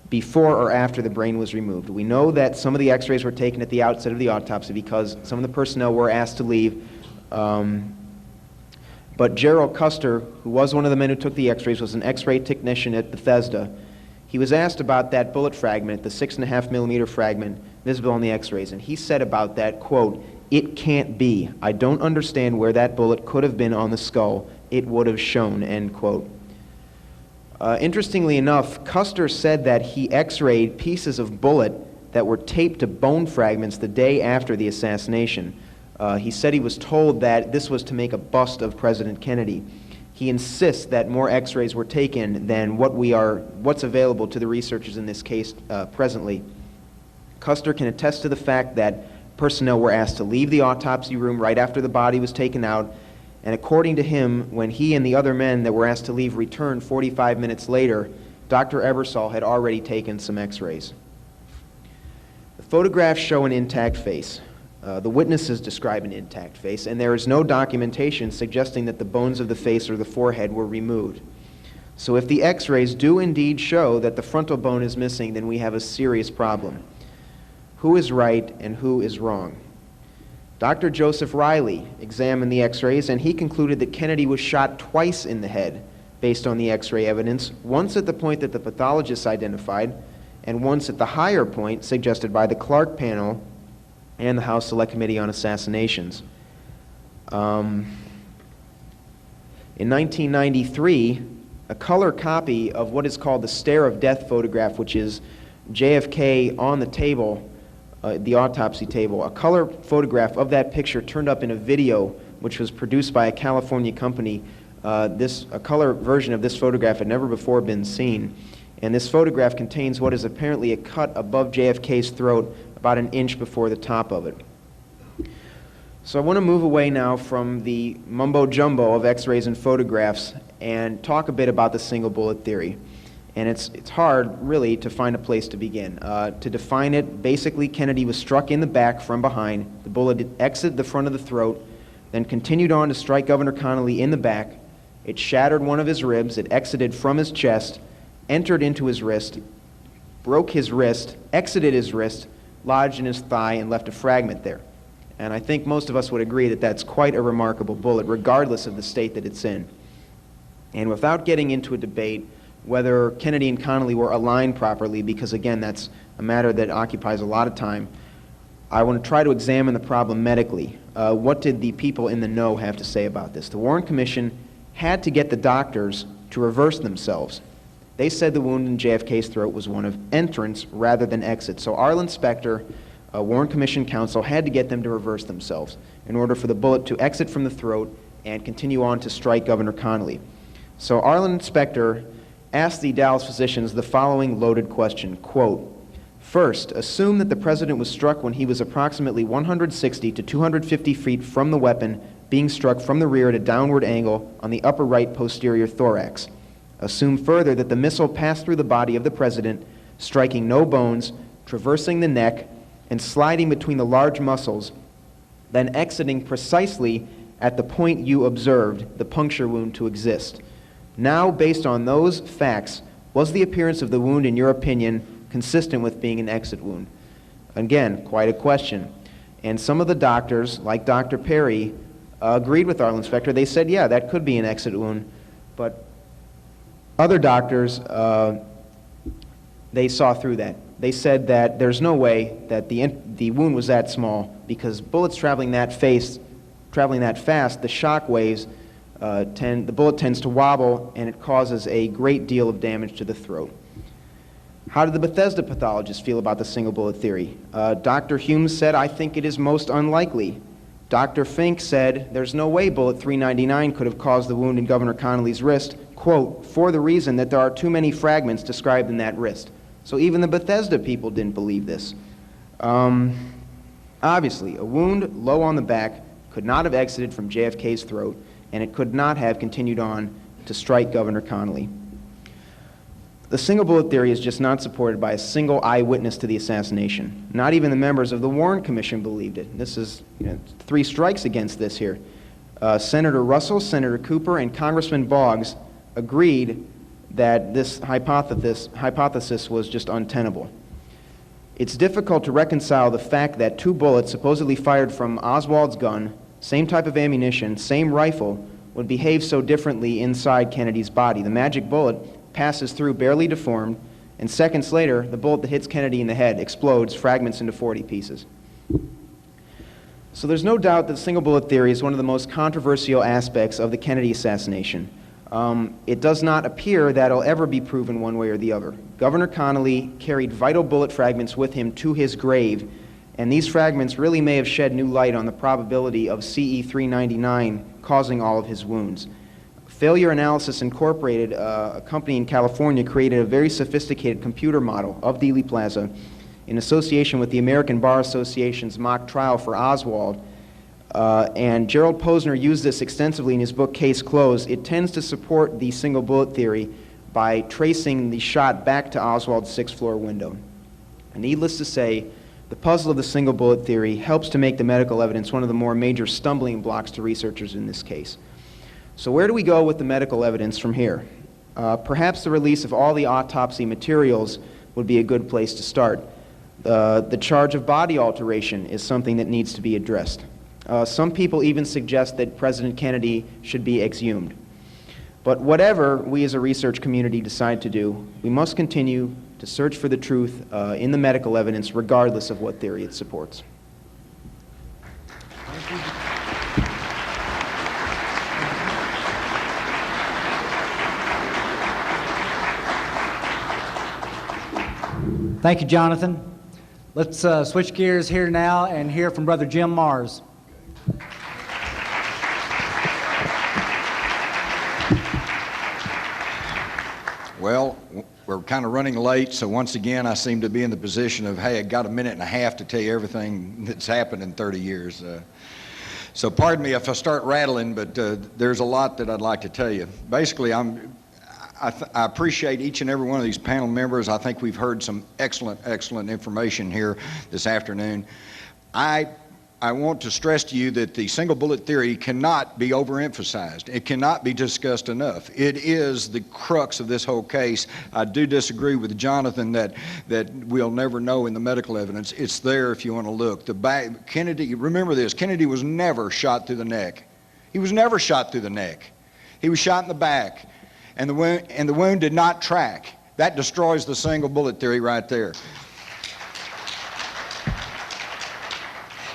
before or after the brain was removed. We know that some of the x-rays were taken at the outset of the autopsy because some of the personnel were asked to leave. But Gerald Custer, who was one of the men who took the x-rays, was an x-ray technician at Bethesda. He was asked about that bullet fragment, the 6.5 millimeter fragment visible on the x-rays, and he said about that, quote, "It can't be. I don't understand where that bullet could have been on the skull. It would have shown," end quote. Interestingly enough, Custer said that he x-rayed pieces of bullet that were taped to bone fragments the day after the assassination. He said he was told that this was to make a bust of President Kennedy. He insists that more x-rays were taken than what's available to the researchers in this case presently. Custer can attest to the fact that personnel were asked to leave the autopsy room right after the body was taken out, and according to him, when he and the other men that were asked to leave returned 45 minutes later, Dr. Ebersol had already taken some x-rays. The photographs show an intact face. The witnesses describe an intact face, and there is no documentation suggesting that the bones of the face or the forehead were removed. So if the x-rays do indeed show that the frontal bone is missing, then we have a serious problem. Who is right and who is wrong? Dr. Joseph Riley examined the x-rays, and he concluded that Kennedy was shot twice in the head based on the x-ray evidence, once at the point that the pathologists identified, and once at the higher point suggested by the Clark panel and the House Select Committee on Assassinations. In 1993, a color copy of what is called the stare of death photograph, which is JFK on the table, the autopsy table, a color photograph of that picture turned up in a video which was produced by a California company. A color version of this photograph had never before been seen. And this photograph contains what is apparently a cut above JFK's throat about an inch before the top of it. So I want to move away now from the mumbo-jumbo of x-rays and photographs and talk a bit about the single bullet theory. And it's hard, really, to find a place to begin. To define it, basically Kennedy was struck in the back from behind. The bullet exited the front of the throat, then continued on to strike Governor Connally in the back. It shattered one of his ribs. It exited from his chest, entered into his wrist, broke his wrist, exited his wrist, lodged in his thigh, and left a fragment there. And I think most of us would agree that that's quite a remarkable bullet, regardless of the state that it's in. And without getting into a debate whether Kennedy and Connally were aligned properly, because again, that's a matter that occupies a lot of time, I want to try to examine the problem medically. What did the people in the know have to say about this? The Warren Commission had to get the doctors to reverse themselves. They said the wound in JFK's throat was one of entrance rather than exit. So Arlen Specter, Warren Commission counsel, had to get them to reverse themselves in order for the bullet to exit from the throat and continue on to strike Governor Connally. So Arlen Specter asked the Dallas physicians the following loaded question, quote, "First, assume that the president was struck when he was approximately 160 to 250 feet from the weapon, being struck from the rear at a downward angle on the upper right posterior thorax. Assume further that the missile passed through the body of the president, striking no bones, traversing the neck, and sliding between the large muscles, then exiting precisely at the point you observed the puncture wound to exist. Now, based on those facts, was the appearance of the wound, in your opinion, consistent with being an exit wound?" Again, quite a question. And some of the doctors, like Dr. Perry, agreed with Arlen Specter. They said, yeah, that could be an exit wound. But other doctors, they saw through that. They said that there's no way that the wound was that small, because bullets traveling that fast, the shock waves, the bullet tends to wobble, and it causes a great deal of damage to the throat. How did the Bethesda pathologists feel about the single bullet theory? Dr. Hume said, "I think it is most unlikely." Dr. Fink said, "There's no way bullet 399 could have caused the wound in Governor Connally's wrist, quote, for the reason that there are too many fragments described in that wrist." So even the Bethesda people didn't believe this. Obviously, a wound low on the back could not have exited from JFK's throat, and it could not have continued on to strike Governor Connally. The single bullet theory is just not supported by a single eyewitness to the assassination. Not even the members of the Warren Commission believed it. This is three strikes against this here. Senator Russell, Senator Cooper, and Congressman Boggs agreed that this hypothesis was just untenable. It's difficult to reconcile the fact that two bullets supposedly fired from Oswald's gun, same type of ammunition, same rifle, would behave so differently inside Kennedy's body. The magic bullet passes through barely deformed, and seconds later, the bullet that hits Kennedy in the head explodes, fragments into 40 pieces. So there's no doubt that the single bullet theory is one of the most controversial aspects of the Kennedy assassination. It does not appear that it'll ever be proven one way or the other. Governor Connally carried vital bullet fragments with him to his grave, and these fragments really may have shed new light on the probability of CE 399 causing all of his wounds. Failure Analysis Incorporated, a company in California, created a very sophisticated computer model of Dealey Plaza, in association with the American Bar Association's mock trial for Oswald. And Gerald Posner used this extensively in his book, Case Closed. It tends to support the single bullet theory by tracing the shot back to Oswald's sixth-floor window. And needless to say, the puzzle of the single bullet theory helps to make the medical evidence one of the more major stumbling blocks to researchers in this case. So where do we go with the medical evidence from here? Perhaps the release of all the autopsy materials would be a good place to start. The charge of body alteration is something that needs to be addressed. Some people even suggest that President Kennedy should be exhumed. But whatever we as a research community decide to do, we must continue to search for the truth in the medical evidence, regardless of what theory it supports. Thank you, Jonathan. Let's switch gears here now and hear from Brother Jim Mars. Well, we're kind of running late, so once again I seem to be in the position of, hey, I got a minute and a half to tell you everything that's happened in 30 years. So pardon me if I start rattling, but there's a lot that I'd like to tell you. Basically, I appreciate each and every one of these panel members. I think we've heard some excellent information here this afternoon. I want to stress to you that the single bullet theory cannot be overemphasized. It cannot be discussed enough. It is the crux of this whole case. I do disagree with Jonathan that we'll never know in the medical evidence. It's there if you want to look. Kennedy, remember this, Kennedy was never shot through the neck. He was never shot through the neck. He was shot in the back, and the wound did not track. That destroys the single bullet theory right there.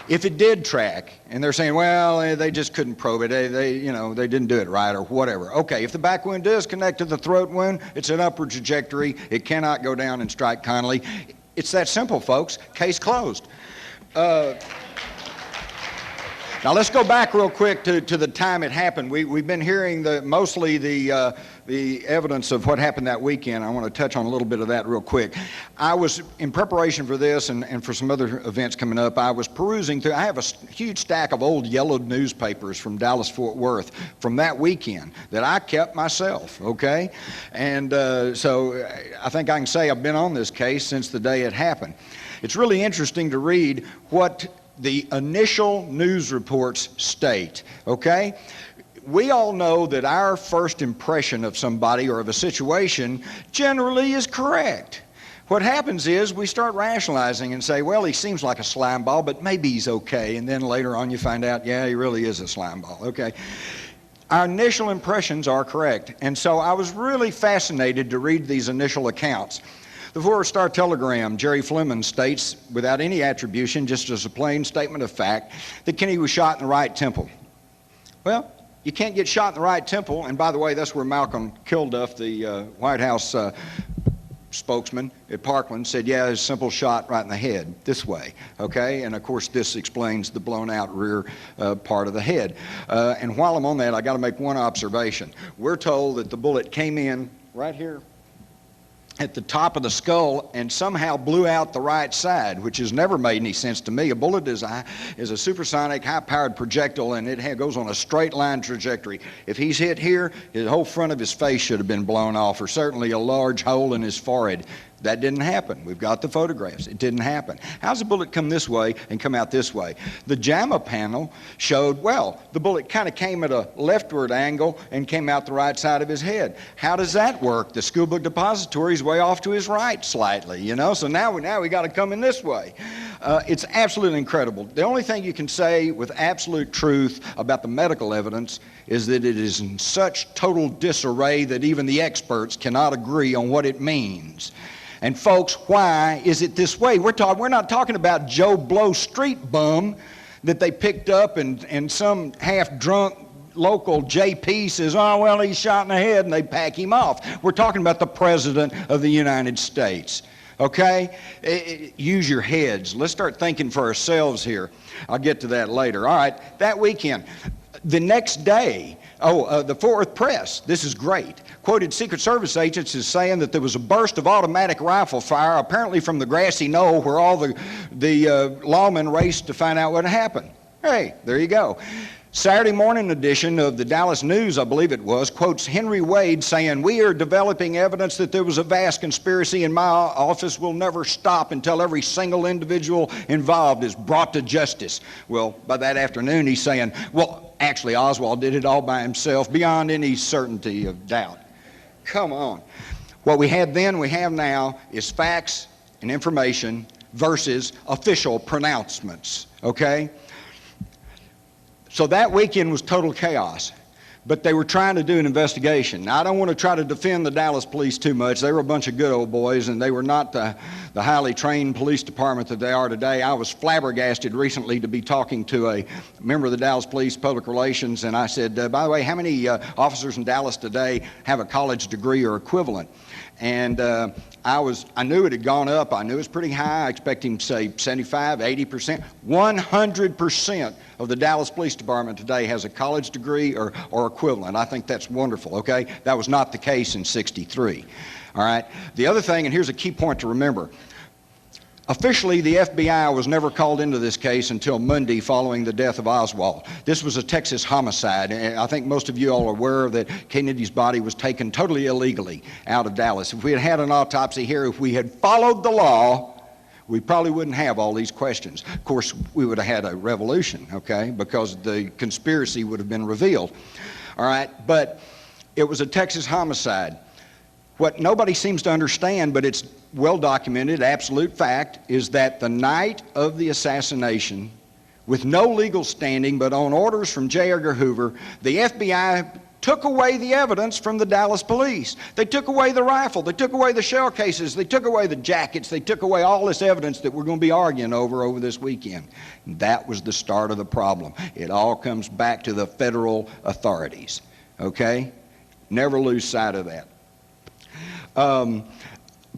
If it did track, and they're saying, well, they just couldn't probe it, they didn't do it right or whatever. Okay, if the back wound does connect to the throat wound, it's an upward trajectory. It cannot go down and strike Connolly. It's that simple, folks. Case closed. Now let's go back real quick to the time it happened. We've been hearing mostly the evidence of what happened that weekend. I want to touch on a little bit of that real quick. I was, in preparation for this and for some other events coming up, I was perusing through, I have a huge stack of old yellowed newspapers from Dallas-Fort Worth from that weekend that I kept myself, okay? And so I think I can say I've been on this case since the day it happened. It's really interesting to read what the initial news reports state, okay? We all know that our first impression of somebody or of a situation generally is correct. What happens is we start rationalizing and say, well, he seems like a slime ball, but maybe he's okay. And then later on you find out, yeah, he really is a slime ball, okay? Our initial impressions are correct. And so I was really fascinated to read these initial accounts. The four-star telegram, Jerry Fleming states, without any attribution, just as a plain statement of fact, that Kennedy was shot in the right temple. Well, you can't get shot in the right temple, and by the way, that's where Malcolm Kilduff, the White House spokesman at Parkland, said, yeah, there's a simple shot right in the head, this way, okay? And of course, this explains the blown-out rear part of the head. And while I'm on that, I got to make one observation. We're told that the bullet came in right here at the top of the skull and somehow blew out the right side, which has never made any sense to me. A bullet is a supersonic, high-powered projectile, and it goes on a straight-line trajectory. If he's hit here, the whole front of his face should have been blown off, or certainly a large hole in his forehead. That didn't happen. We've got the photographs. It didn't happen. How's the bullet come this way and come out this way? The JAMA panel showed, well, the bullet kind of came at a leftward angle and came out the right side of his head. How does that work? The school book depository is way off to his right slightly, you know, so now we got to come in this way. It's absolutely incredible. The only thing you can say with absolute truth about the medical evidence is that it is in such total disarray that even the experts cannot agree on what it means. And folks, why is it this way? We're not talking about Joe Blow street bum that they picked up and some half-drunk local JP says, oh, well, he's shot in the head, and they pack him off. We're talking about the President of the United States, okay? Use your heads. Let's start thinking for ourselves here. I'll get to that later. All right, that weekend. The next day, The Fort Worth Press, this is great, quoted Secret Service agents as saying that there was a burst of automatic rifle fire, apparently from the grassy knoll where all the lawmen raced to find out what had happened. Hey, there you go. Saturday morning edition of the Dallas News, I believe it was, quotes Henry Wade saying, "We are developing evidence that there was a vast conspiracy, and my office will never stop until every single individual involved is brought to justice." Well, by that afternoon, he's saying, well, actually, Oswald did it all by himself, beyond any certainty of doubt. Come on. What we had then, we have now, is facts and information versus official pronouncements, okay? So that weekend was total chaos, but they were trying to do an investigation. Now, I don't want to try to defend the Dallas police too much. They were a bunch of good old boys, and they were not the highly trained police department that they are today. I was flabbergasted recently to be talking to a member of the Dallas Police Public Relations, and I said, by the way, how many officers in Dallas today have a college degree or equivalent? And I knew it had gone up. I knew it was pretty high. I expected him to say 75, 80%. 100% of the Dallas Police Department today has a college degree or equivalent. I think that's wonderful, okay? That was not the case in '63, all right? The other thing, and here's a key point to remember, officially, the FBI was never called into this case until Monday following the death of Oswald. This was a Texas homicide, and I think most of you all are aware that Kennedy's body was taken totally illegally out of Dallas. If we had had an autopsy here, if we had followed the law, we probably wouldn't have all these questions. Of course, we would have had a revolution, okay, because the conspiracy would have been revealed. All right, but it was a Texas homicide. What nobody seems to understand, but it's well documented, absolute fact, is that the night of the assassination, with no legal standing but on orders from J. Edgar Hoover, the FBI took away the evidence from the Dallas police. They took away the rifle, they took away the shell cases, they took away the jackets, they took away all this evidence that we're going to be arguing over this weekend. And that was the start of the problem. It all comes back to the federal authorities, okay? Never lose sight of that.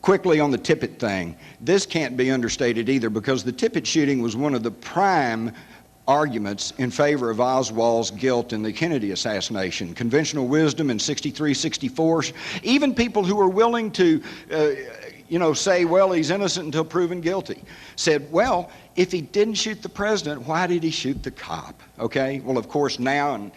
Quickly on the Tippit thing, this can't be understated either, because the Tippit shooting was one of the prime arguments in favor of Oswald's guilt in the Kennedy assassination. Conventional wisdom in '63, '64, even people who were willing to say, well, he's innocent until proven guilty, said, well, if he didn't shoot the president, why did he shoot the cop? Okay, well, of course, now, and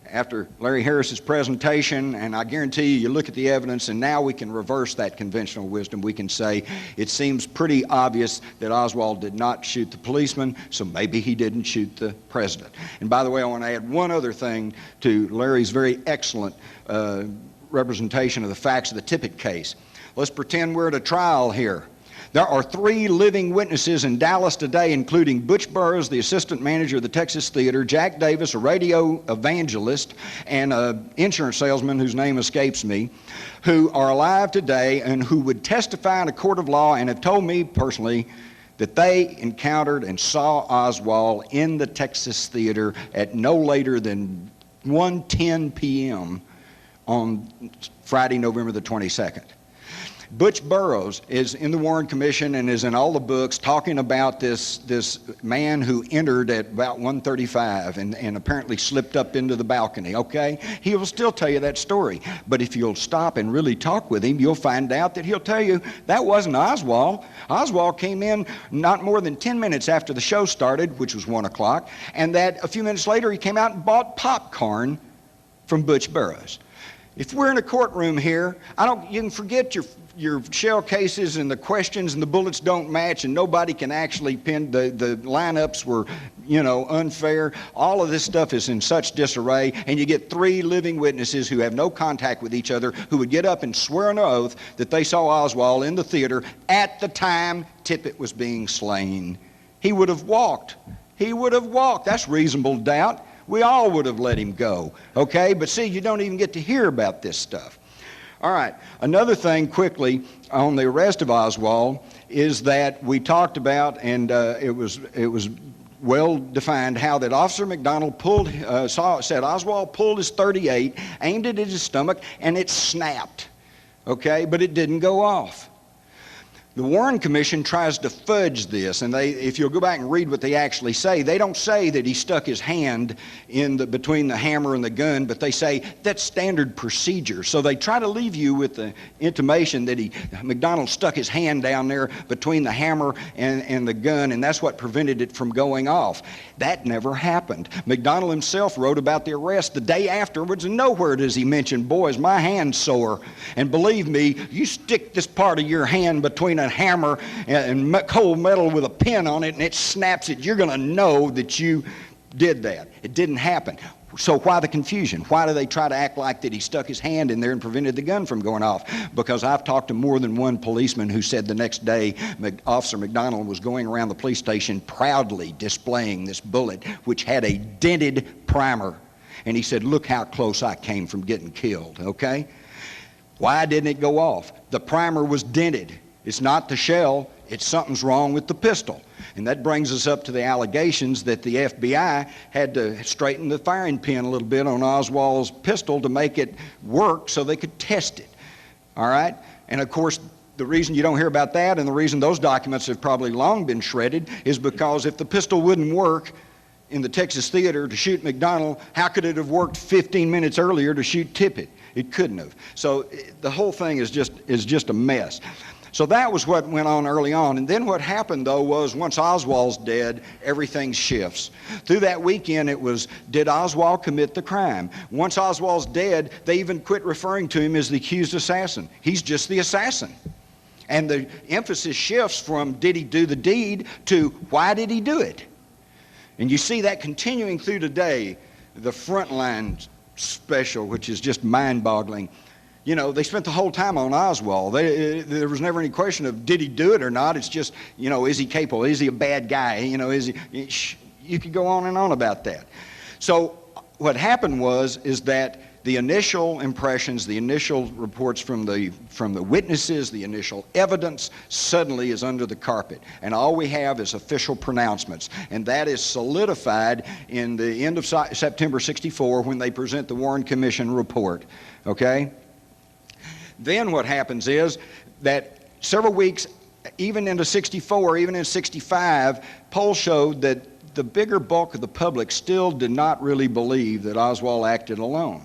after Larry Harris's presentation, and I guarantee you look at the evidence, and now we can reverse that conventional wisdom. We can say it seems pretty obvious that Oswald did not shoot the policeman, so maybe he didn't shoot the president. And by the way, I want to add one other thing to Larry's very excellent representation of the facts of the Tippit case. Let's pretend we're at a trial here. There are 3 living witnesses in Dallas today, including Butch Burroughs, the assistant manager of the Texas Theater, Jack Davis, a radio evangelist, and an insurance salesman whose name escapes me, who are alive today and who would testify in a court of law and have told me personally that they encountered and saw Oswald in the Texas Theater at no later than 1:10 p.m. on Friday, November the 22nd. Butch Burroughs is in the Warren Commission and is in all the books talking about this man who entered at about 1:35 and apparently slipped up into the balcony, okay? He will still tell you that story. But if you'll stop and really talk with him, you'll find out that he'll tell you that wasn't Oswald. Oswald came in not more than 10 minutes after the show started, which was 1 o'clock, and that a few minutes later he came out and bought popcorn from Butch Burroughs. If we're in a courtroom here, you can forget your shell cases and the questions and the bullets don't match and nobody can actually pin, the lineups were, unfair. All of this stuff is in such disarray, and you get 3 living witnesses who have no contact with each other who would get up and swear an oath that they saw Oswald in the theater at the time Tippit was being slain. He would have walked. He would have walked. That's reasonable doubt. We all would have let him go, okay? But see, you don't even get to hear about this stuff. All right, another thing quickly on the arrest of Oswald is that we talked about, and it was well defined, how that Officer McDonald said Oswald pulled his .38, aimed it at his stomach, and it snapped, okay? But it didn't go off. The Warren Commission tries to fudge this, and if you'll go back and read what they actually say, they don't say that he stuck his hand between the hammer and the gun, but they say that's standard procedure. So they try to leave you with the intimation that McDonald stuck his hand down there between the hammer and the gun, and that's what prevented it from going off. That never happened. McDonald himself wrote about the arrest the day afterwards, and nowhere does he mention, boys, my hand's sore. And believe me, you stick this part of your hand between a hammer and cold metal with a pin on it and it snaps it, you're going to know that you did that. It didn't happen. So why the confusion? Why do they try to act like that he stuck his hand in there and prevented the gun from going off? Because I've talked to more than one policeman who said the next day Officer McDonald was going around the police station proudly displaying this bullet which had a dented primer. And he said, look how close I came from getting killed, okay? Why didn't it go off? The primer was dented. It's not the shell, it's something's wrong with the pistol. And that brings us up to the allegations that the FBI had to straighten the firing pin a little bit on Oswald's pistol to make it work so they could test it. All right? And of course, the reason you don't hear about that and the reason those documents have probably long been shredded is because if the pistol wouldn't work in the Texas theater to shoot McDonald, how could it have worked 15 minutes earlier to shoot Tippit? It couldn't have. So the whole thing is just a mess. So that was what went on early on. And then what happened, though, was once Oswald's dead, everything shifts. Through that weekend, it was, did Oswald commit the crime? Once Oswald's dead, they even quit referring to him as the accused assassin. He's just the assassin. And the emphasis shifts from did he do the deed to why did he do it? And you see that continuing through today, the Frontline special, which is just mind-boggling. You know, they spent the whole time on Oswald. There was never any question of did he do it or not. It's just, you know, is he capable? Is he a bad guy? You know, you could go on and on about that. So what happened is that the initial impressions, the initial reports from the witnesses, the initial evidence suddenly is under the carpet. And all we have is official pronouncements. And that is solidified in the end of September '64 when they present the Warren Commission report. Okay? Then what happens is that several weeks, even into '64, even in '65, polls showed that the bigger bulk of the public still did not really believe that Oswald acted alone.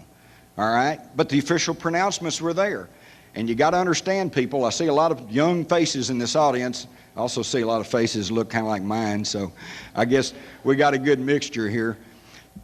All right? But the official pronouncements were there. And you got to understand, people, I see a lot of young faces in this audience. I also see a lot of faces that look kind of like mine, so I guess we got a good mixture here.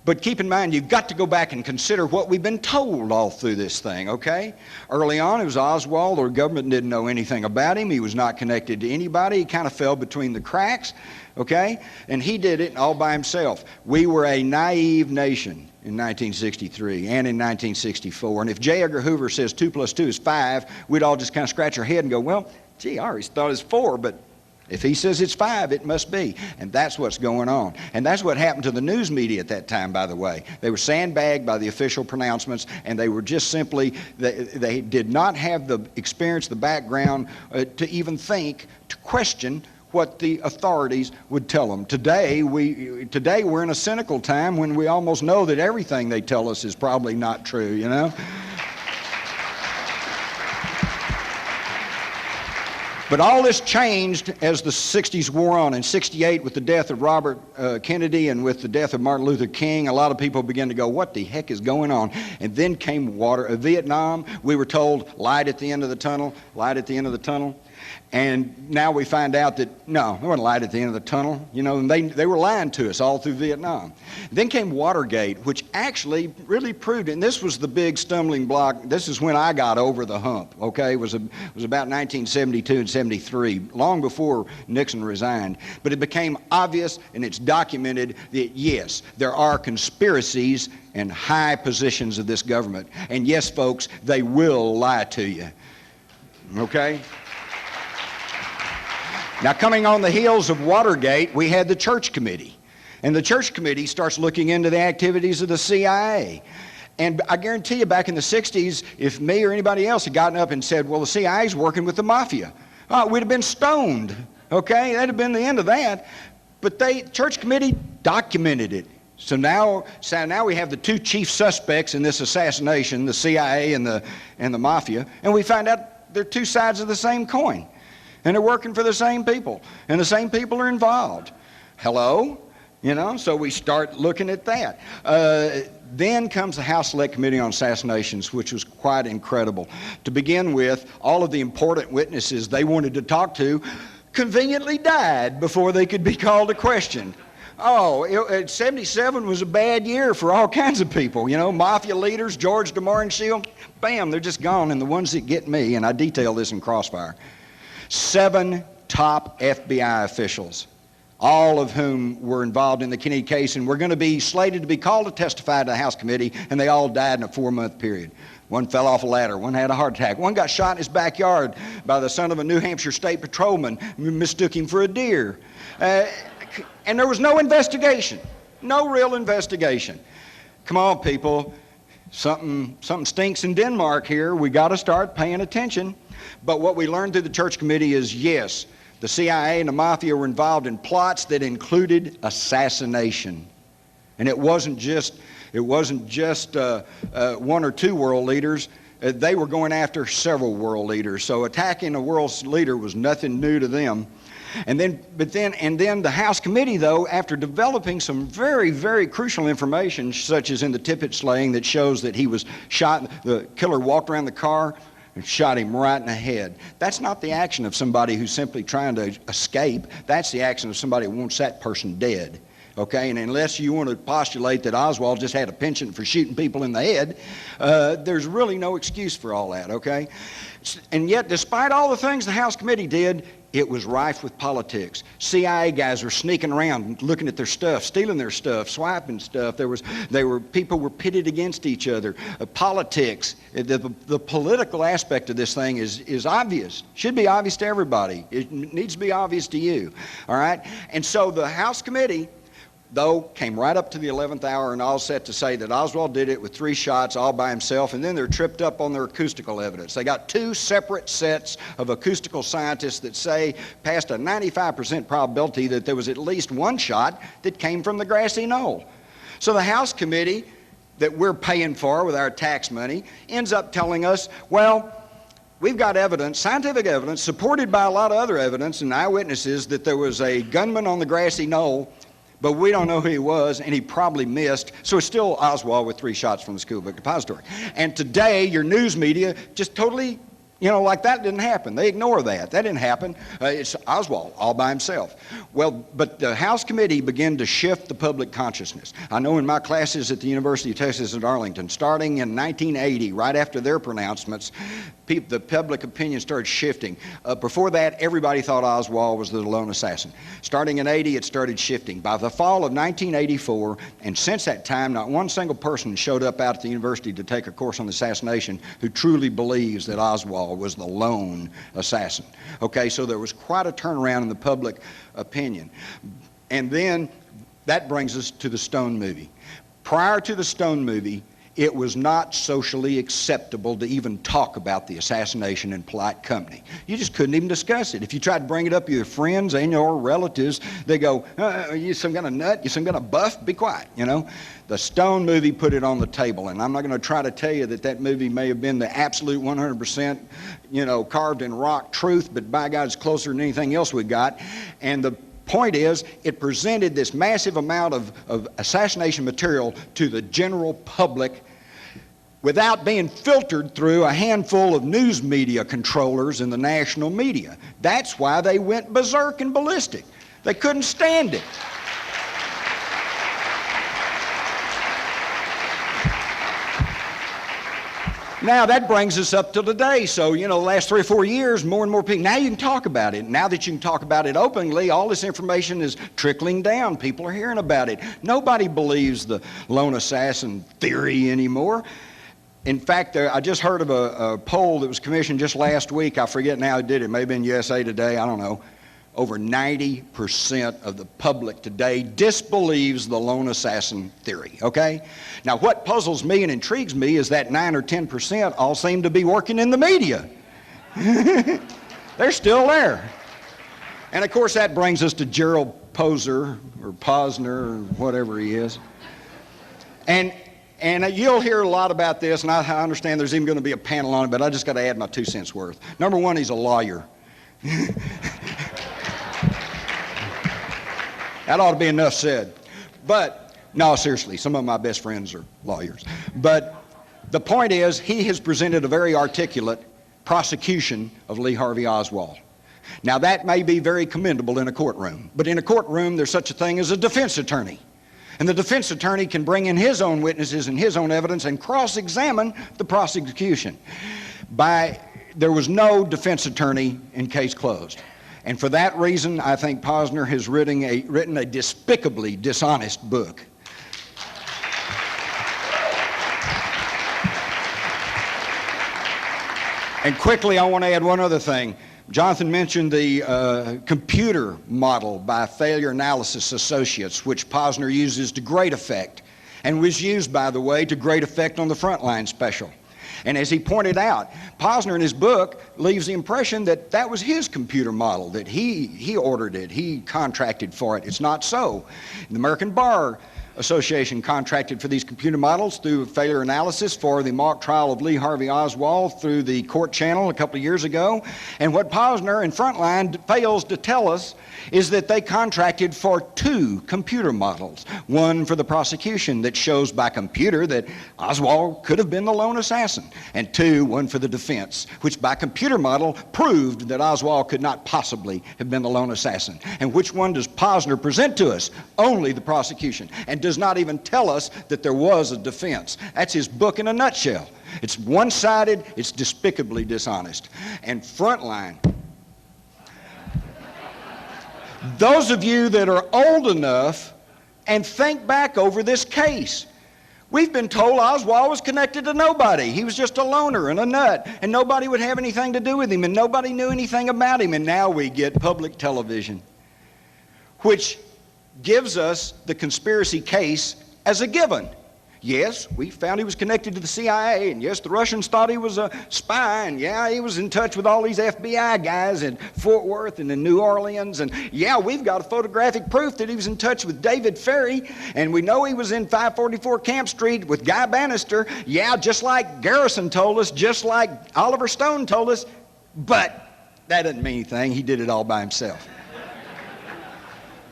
But keep in mind, you've got to go back and consider what we've been told all through this thing, okay? Early on, it was Oswald. The government didn't know anything about him. He was not connected to anybody. He kind of fell between the cracks, okay? And he did it all by himself. We were a naive nation in 1963 and in 1964. And if J. Edgar Hoover says 2 + 2 is 5, we'd all just kind of scratch our head and go, well, gee, I always thought it was 4, but if he says it's 5, it must be. And that's what's going on. And that's what happened to the news media at that time, by the way. They were sandbagged by the official pronouncements, and they were just simply, they did not have the experience, the background to even think, to question what the authorities would tell them. Today we're in a cynical time when we almost know that everything they tell us is probably not true, you know? But all this changed as the 60s wore on. In '68, with the death of Robert Kennedy and with the death of Martin Luther King, a lot of people began to go, what the heck is going on? And then came Vietnam. We were told, light at the end of the tunnel, light at the end of the tunnel. And now we find out that, no, there wasn't light at the end of the tunnel. You know, and they were lying to us all through Vietnam. Then came Watergate, which actually really proved it. And this was the big stumbling block. This is when I got over the hump, okay? It was about 1972 and '73, long before Nixon resigned. But it became obvious, and it's documented, that yes, there are conspiracies in high positions of this government. And yes, folks, they will lie to you, okay? Now, coming on the heels of Watergate, we had the Church Committee. And the Church Committee starts looking into the activities of the CIA. And I guarantee you, back in the '60s, if me or anybody else had gotten up and said, well, the CIA's working with the mafia, we'd have been stoned, okay? That'd have been the end of that. But the Church Committee documented it. So now we have the two chief suspects in this assassination, the CIA and the mafia, and we find out they're two sides of the same coin. and they're working for the same people, and the same people are involved. Hello? You know, so we start looking at that. Then comes the House Select Committee on Assassinations, which was quite incredible. To begin with, all of the important witnesses they wanted to talk to conveniently died before they could be called to question. Oh, 77 was a bad year for all kinds of people. You know, mafia leaders, George DeMarenschildt, bam, they're just gone. And the ones that get me, and I detail this in Crossfire, 7 top FBI officials, all of whom were involved in the Kennedy case and were going to be slated to be called to testify to the House committee, and they all died in a 4-month period. One fell off a ladder, one had a heart attack, one got shot in his backyard by the son of a New Hampshire state patrolman who mistook him for a deer. And there was no investigation, no real investigation. Come on, people, something stinks in Denmark here. We got to start paying attention. But what we learned through the church committee is, yes, the CIA and the mafia were involved in plots that included assassination. And it wasn't just 1 or 2 world leaders. They were going after several world leaders. So attacking a world leader was nothing new to them. And then the House committee, though, after developing some very, very crucial information, such as in the Tippit slaying that shows that he was shot, the killer walked around the car and shot him right in the head. That's not the action of somebody who's simply trying to escape. That's the action of somebody who wants that person dead. Okay, and unless you want to postulate that Oswald just had a penchant for shooting people in the head, there's really no excuse for all that, okay? And yet, despite all the things the House committee did, it was rife with politics. CIA guys were sneaking around, looking at their stuff, stealing their stuff, swiping stuff. People were pitted against each other. Politics, the political aspect of this thing is obvious. Should be obvious to everybody. It needs to be obvious to you, all right? And so the House committee, though, came right up to the 11th hour and all set to say that Oswald did it with 3 shots all by himself, and then they're tripped up on their acoustical evidence. They got 2 separate sets of acoustical scientists that say past a 95% probability that there was at least 1 shot that came from the grassy knoll. So the House committee that we're paying for with our tax money ends up telling us, well, we've got evidence, scientific evidence, supported by a lot of other evidence and eyewitnesses that there was a gunman on the grassy knoll, but we don't know who he was, and he probably missed. So it's still Oswald with 3 shots from the school book depository. And today, your news media just totally, like that didn't happen. They ignore that. That didn't happen. It's Oswald all by himself. Well, but the House committee began to shift the public consciousness. I know in my classes at the University of Texas at Arlington, starting in 1980, right after their pronouncements, the public opinion started shifting. Before that, everybody thought Oswald was the lone assassin. Starting in 80, it started shifting. By the fall of 1984, and since that time, not one single person showed up out at the university to take a course on the assassination who truly believes that Oswald was the lone assassin. Okay, so there was quite a turnaround in the public opinion. And then that brings us to the Stone movie. Prior to the Stone movie, it was not socially acceptable to even talk about the assassination in polite company. You just couldn't even discuss it. If you tried to bring it up with your friends and your relatives, they go, you some kind of nut, you some kind of buff, be quiet, The Stone movie put it on the table, and I'm not going to try to tell you that movie may have been the absolute 100%, carved in rock truth, but by God, it's closer than anything else we got. And the point is, it presented this massive amount of assassination material to the general public without being filtered through a handful of news media controllers in the national media. That's why they went berserk and ballistic. They couldn't stand it. Now that brings us up to today. So, the last 3 or 4 years, more and more people, now you can talk about it. Now that you can talk about it openly, all this information is trickling down. People are hearing about it. Nobody believes the lone assassin theory anymore. In fact, I just heard of a poll that was commissioned just last week. I forget now who did it. It may have been USA Today. I don't know. Over 90% of the public today disbelieves the lone assassin theory, okay? Now, what puzzles me and intrigues me is that 9 or 10% all seem to be working in the media. They're still there. And, of course, that brings us to Gerald Posner or whatever he is. And you'll hear a lot about this, and I understand there's even going to be a panel on it, but I just got to add my 2 cents worth. Number one, he's a lawyer. That ought to be enough said. But, no, seriously, some of my best friends are lawyers. But the point is, he has presented a very articulate prosecution of Lee Harvey Oswald. Now, that may be very commendable in a courtroom, but in a courtroom, there's such a thing as a defense attorney. And the defense attorney can bring in his own witnesses and his own evidence and cross-examine the prosecution. There was no defense attorney in case closed. And for that reason, I think Posner has written a despicably dishonest book. And quickly, I want to add one other thing. Jonathan mentioned the computer model by Failure Analysis Associates, which Posner uses to great effect, and was used, by the way, to great effect on the Frontline special. And as he pointed out, Posner in his book leaves the impression that that was his computer model, that he ordered it, he contracted for it. It's not so. The American Bar Association contracted for these computer models through Failure Analysis for the mock trial of Lee Harvey Oswald through the court channel a couple of years ago. And what Posner in Frontline fails to tell us is that they contracted for 2 computer models. One for the prosecution that shows by computer that Oswald could have been the lone assassin. And 2, one for the defense, which by computer model proved that Oswald could not possibly have been the lone assassin. And which one does Posner present to us? Only the prosecution. And does not even tell us that there was a defense. That's his book in a nutshell. It's one-sided, it's despicably dishonest. And Frontline, those of you that are old enough and think back over this case, we've been told Oswald was connected to nobody. He was just a loner and a nut, and nobody would have anything to do with him, and nobody knew anything about him. And now we get public television, which gives us the conspiracy case as a given. Yes, we found he was connected to the CIA, and yes, the Russians thought he was a spy, and yeah, he was in touch with all these FBI guys in Fort Worth and in New Orleans, and yeah, we've got a photographic proof that he was in touch with David Ferry, and we know he was in 544 Camp Street with Guy Bannister, yeah, just like Garrison told us, just like Oliver Stone told us, but that doesn't mean anything. He did it all by himself.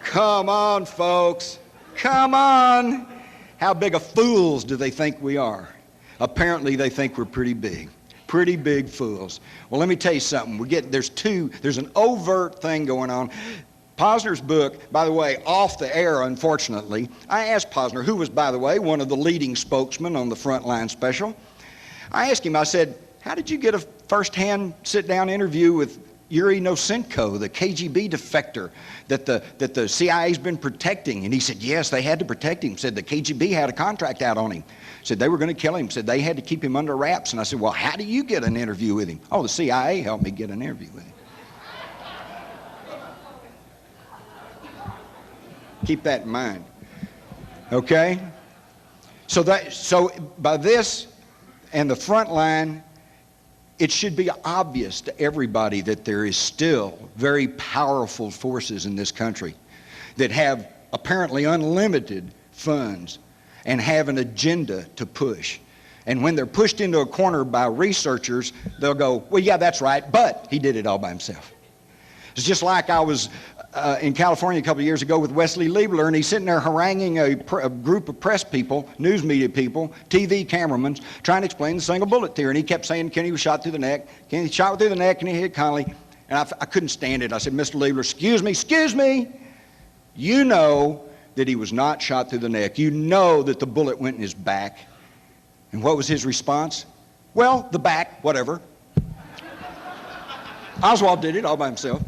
Come on, folks. Come on. How big of fools do they think we are? Apparently, they think we're pretty big. Pretty big fools. Well, let me tell you something. There's an overt thing going on. Posner's book, by the way, off the air, unfortunately, I asked Posner, who was, by the way, one of the leading spokesmen on the Frontline special. I asked him, I said, how did you get a first-hand sit-down interview with Yuri Nosenko, the KGB defector that the CIA's been protecting? And he said, yes, they had to protect him. Said the KGB had a contract out on him. Said they were going to kill him. Said they had to keep him under wraps. And I said, well, how do you get an interview with him? Oh, the CIA helped me get an interview with him. Keep that in mind. Okay? So by this and the Frontline, it should be obvious to everybody that there is still very powerful forces in this country that have apparently unlimited funds and have an agenda to push. And when they're pushed into a corner by researchers, they'll go, well, yeah, that's right, but he did it all by himself. It's just like I was in California a couple of years ago with Wesley Liebler, and he's sitting there haranguing a group of press people, news media people, TV cameramen, trying to explain the single bullet theory. And he kept saying Kennedy was shot through the neck, Kennedy shot through the neck, and he hit Connally. And I couldn't stand it. I said, Mr. Liebler, excuse me. You know that he was not shot through the neck. You know that the bullet went in his back. And what was his response? Well, the back, whatever. Oswald did it all by himself.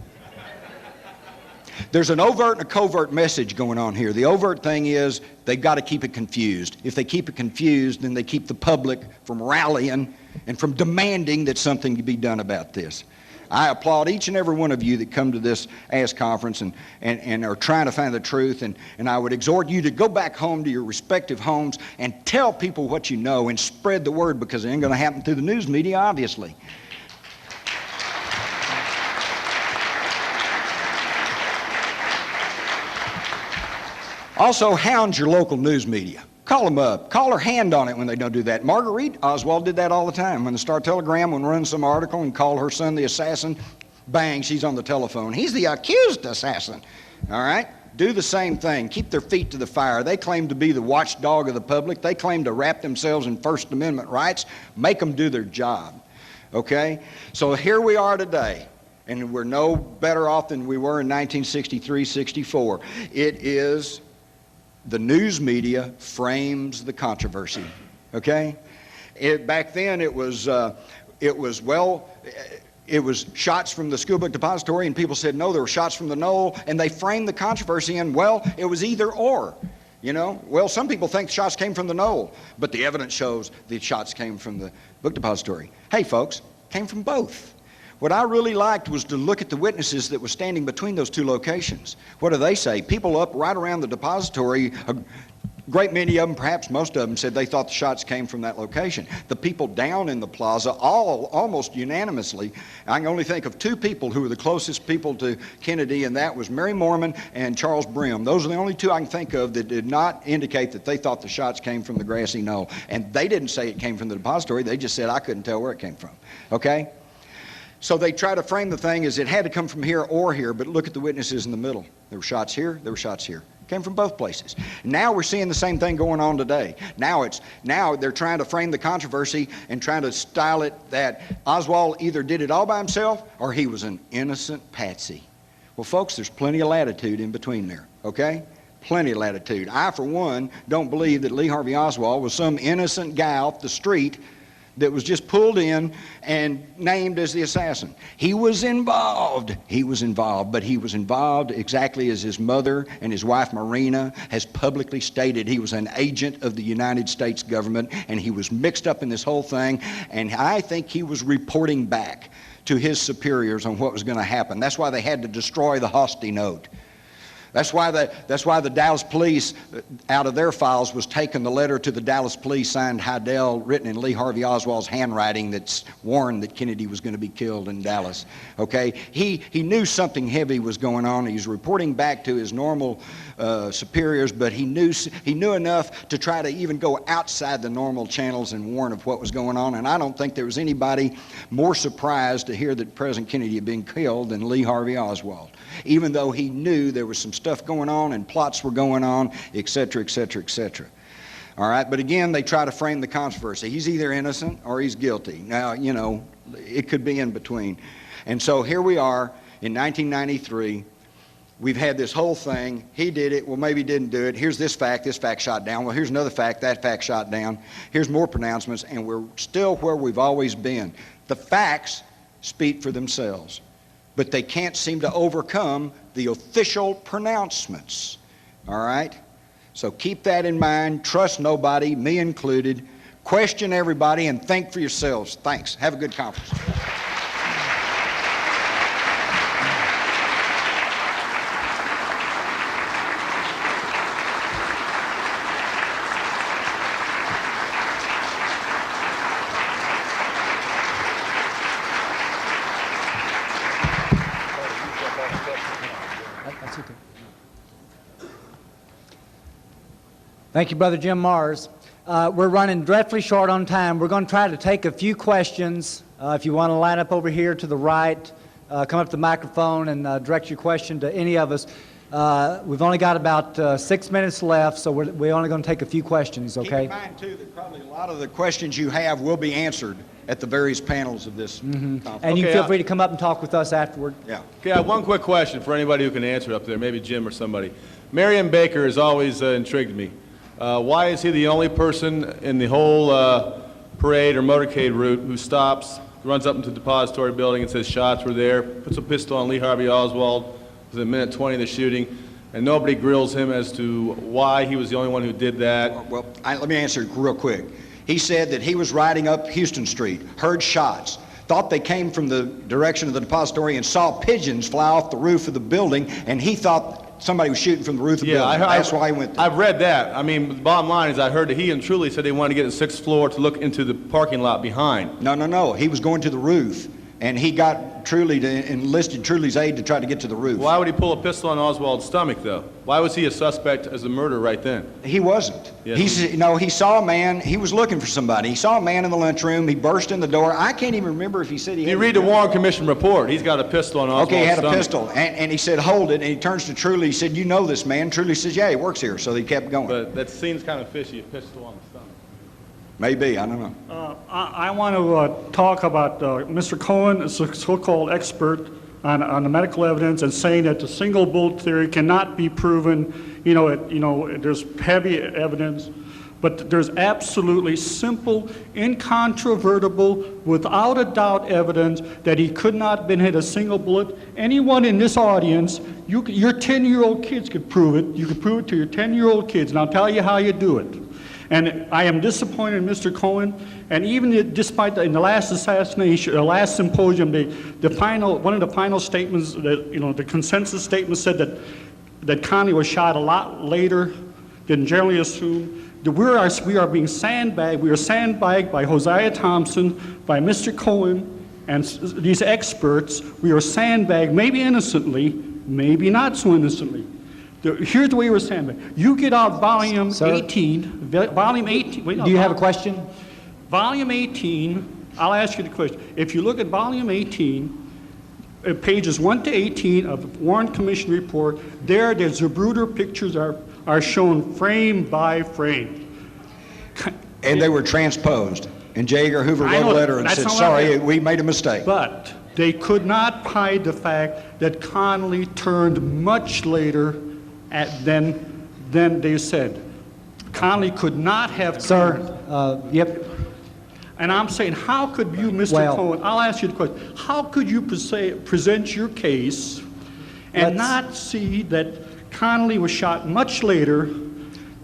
There's an overt and a covert message going on here. The overt thing is they've got to keep it confused. If they keep it confused, then they keep the public from rallying and from demanding that something be done about this. I applaud each and every one of you that come to this AS conference and are trying to find the truth, and I would exhort you to go back home to your respective homes and tell people what you know and spread the word, because it ain't going to happen through the news media, obviously. Also, hound your local news media. Call them up. Call her hand on it when they don't do that. Marguerite Oswald did that all the time. When the Star Telegram would run some article and call her son the assassin, Bang, she's on the telephone. He's the accused assassin. All right? Do the same thing. Keep their feet to the fire. They claim to be the watchdog of the public. They claim to wrap themselves in First Amendment rights. Make them do their job. Okay? So here we are today, and we're no better off than we were in 1963, 64. It is the news media frames the controversy. Okay? Back then it was shots from the school book depository, and people said, no, there were shots from the knoll, and they framed the controversy in, well, it was either or. You know, well, some people think the shots came from the knoll, but the evidence shows the shots came from the book depository. Hey, folks, came from both. What I really liked was to look at the witnesses that were standing between those two locations. What do they say? People up right around the depository, a great many of them, perhaps most of them, said they thought the shots came from that location. The people down in the plaza, almost unanimously, I can only think of two people who were the closest people to Kennedy, and that was Mary Mormon and Charles Brim. Those are the only two I can think of that did not indicate that they thought the shots came from the grassy knoll. And they didn't say it came from the depository. They just said, I couldn't tell where it came from. Okay? So they try to frame the thing as it had to come from here or here, but look at the witnesses in the middle. There were shots here, there were shots here. Came from both places. Now we're seeing the same thing going on today. Now they're trying to frame the controversy and trying to style it that Oswald either did it all by himself or he was an innocent patsy. Well, folks, there's plenty of latitude in between there, okay? Plenty of latitude. I, for one, don't believe that Lee Harvey Oswald was some innocent guy off the street that was just pulled in and named as the assassin. He was involved, but he was involved exactly as his mother and his wife Marina has publicly stated. He was an agent of the United States government, and he was mixed up in this whole thing, and I think he was reporting back to his superiors on what was going to happen. That's why they had to destroy the Hosty note. That's why the Dallas police, out of their files, was taken the letter to the Dallas police signed Heidel, written in Lee Harvey Oswald's handwriting, that's warned that Kennedy was going to be killed in Dallas. Okay, he knew something heavy was going on. He was reporting back to his normal superiors, but he knew enough to try to even go outside the normal channels and warn of what was going on. And I don't think there was anybody more surprised to hear that President Kennedy had been killed than Lee Harvey Oswald, even though he knew there was some stuff going on and plots were going on, etc., etc., etc. All right, but again, they try to frame the controversy. He's either innocent or he's guilty. Now, you know, it could be in between. And so here we are in 1993. We've had this whole thing. He did it. Well, maybe he didn't do it. Here's this fact shot down. Well, here's another fact, that fact shot down. Here's more pronouncements, and we're still where we've always been. The facts speak for themselves, but they can't seem to overcome the official pronouncements. All right? So keep that in mind. Trust nobody, me included. Question everybody and think for yourselves. Thanks. Have a good conference. Thank you, Brother Jim Mars. We're running dreadfully short on time. We're going to try to take a few questions. If you want to line up over here to the right, come up to the microphone and direct your question to any of us. We've only got about 6 minutes left, so we're only going to take a few questions, okay? Keep in mind, too, that probably a lot of the questions you have will be answered at the various panels of this conference. And you feel free to come up and talk with us afterward. Yeah. Okay, I have one quick question for anybody who can answer up there, maybe Jim or somebody. Marion Baker has always intrigued me. Why is he the only person in the whole parade or motorcade route who stops, runs up into the depository building and says shots were there, puts a pistol on Lee Harvey Oswald within a minute 20 of the shooting, and nobody grills him as to why he was the only one who did that? Well, let me answer it real quick. He said that he was riding up Houston Street, heard shots, thought they came from the direction of the depository, and saw pigeons fly off the roof of the building, and he thought somebody was shooting from the roof of the building. That's why he went there. I've read that. I mean, the bottom line is I heard that he and Truly said they wanted to get to the 6th floor to look into the parking lot behind. No. He was going to the roof. And he got Truly enlisted Truly's aid to try to get to the roof. Why would he pull a pistol on Oswald's stomach, though? Why was he a suspect as a murderer right then? He wasn't. Yes. He saw a man. He was looking for somebody. He saw a man in the lunchroom. He burst in the door. I can't even remember if he said he had. You read the Warren Commission report. He's got a pistol on Oswald's Okay, he had a stomach. pistol. And he said, hold it. And he turns to Truly. He said, you know this man. Truly says, yeah, he works here. So he kept going. But that seems kind of fishy, a pistol on the stomach. Maybe. I don't know. I want to talk about Mr. Cohen is a so-called expert on the medical evidence and saying that the single bullet theory cannot be proven. There's heavy evidence, but there's absolutely simple, incontrovertible, without a doubt evidence that he could not have been hit a single bullet. Anyone in this audience, your 10-year-old kids could prove it. You could prove it to your 10-year-old kids, and I'll tell you how you do it. And I am disappointed in Mr. Cohen, and even despite in the last assassination, the last symposium, one of the final statements, the consensus statement said that Connally was shot a lot later than generally assumed. We are being sandbagged. We are sandbagged by Hosea Thompson, by Mr. Cohen, and these experts. We are sandbagged, maybe innocently, maybe not so innocently. Here's the way we're saying. You get out volume 18. Volume 18. Wait, no, Do you have a question? Volume 18. I'll ask you the question. If you look at volume 18, pages 1 to 18 of the Warren Commission report, the Zapruder pictures are shown frame by frame. And they were transposed. And J. Edgar Hoover I wrote know, a letter and that's said, not what sorry, I- we made a mistake. But they could not hide the fact that Connally turned much later than they said. Connally could not have turned. Sir, yep. And I'm saying, how could you, Mr. Well- Cohen, I'll ask you the question, how could you present your case and not see that Connally was shot much later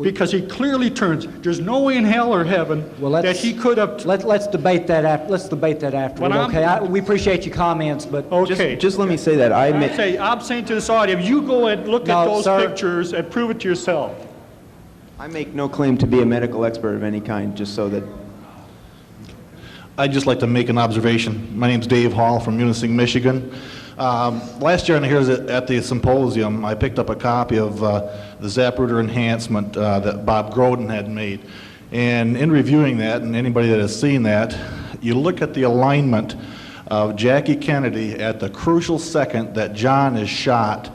because he clearly turns? There's no way in hell or heaven that he could have. Let's debate that after. Let's debate that afterward. Well, Okay. We appreciate your comments, but Okay. Just let me say that. I'm saying to this audience, you go and look at No, those sir. pictures and prove it to yourself. I make no claim to be a medical expert of any kind, just so that. I'd just like to make an observation. My name's Dave Hall from Munising, Michigan. Last year here at the symposium, I picked up a copy of the Zapruder enhancement that Bob Groden had made. And in reviewing that, and anybody that has seen that, you look at the alignment of Jackie Kennedy at the crucial second that John is shot,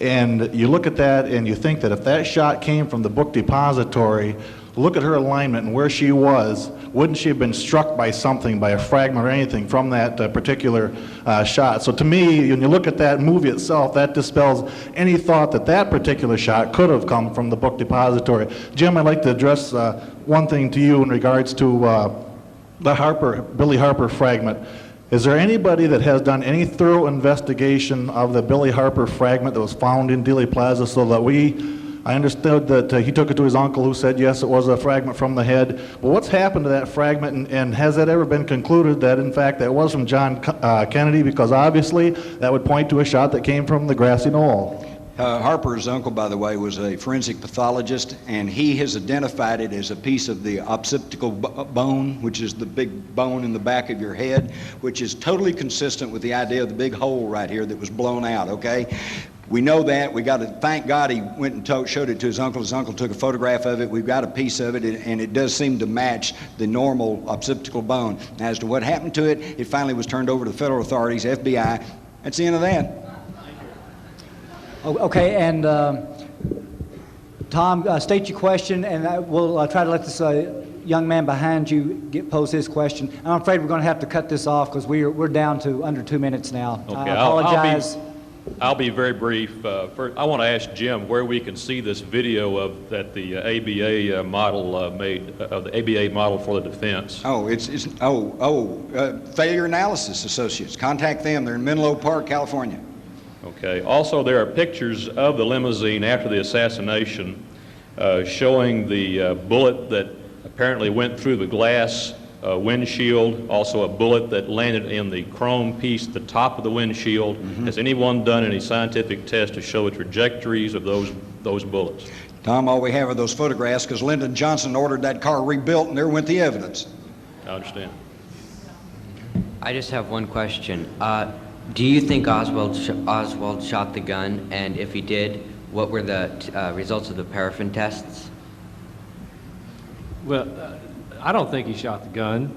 and you look at that and you think that if that shot came from the book depository, look at her alignment and where she was. Wouldn't she have been struck by something, by a fragment or anything from that particular shot? So to me, when you look at that movie itself, that dispels any thought that that particular shot could have come from the book depository. Jim, I'd like to address one thing to you in regards to the Billy Harper fragment. Is there anybody that has done any thorough investigation of the Billy Harper fragment that was found in Dealey Plaza so that I understood that he took it to his uncle who said, yes, it was a fragment from the head. But what's happened to that fragment, and has it ever been concluded that, in fact, that was from John Kennedy? Because obviously that would point to a shot that came from the grassy knoll. Harper's uncle, by the way, was a forensic pathologist, and he has identified it as a piece of the occipital bone, which is the big bone in the back of your head, which is totally consistent with the idea of the big hole right here that was blown out, okay? We know that. We got to thank God he went and showed it to his uncle. His uncle took a photograph of it. We've got a piece of it, and it does seem to match the normal occipital bone. As to what happened to it, it finally was turned over to the federal authorities, FBI. That's the end of that. okay. And Tom, state your question, and we'll try to let this young man behind you pose his question. I'm afraid we're going to have to cut this off because we're down to under 2 minutes now. Okay, I apologize. I'll be very brief. First, I want to ask Jim where we can see this video that the ABA model made, the ABA model for the defense. Oh, Failure Analysis Associates. Contact them. They're in Menlo Park, California. Okay. Also, there are pictures of the limousine after the assassination showing the bullet that apparently went through the glass windshield, also a bullet that landed in the chrome piece at the top of the windshield. Has anyone done any scientific tests to show the trajectories of those bullets? Tom, all we have are those photographs because Lyndon Johnson ordered that car rebuilt, and there went the evidence. I understand. I just have one question. Do you think Oswald shot the gun? And if he did, what were the results of the paraffin tests? Well, I don't think he shot the gun,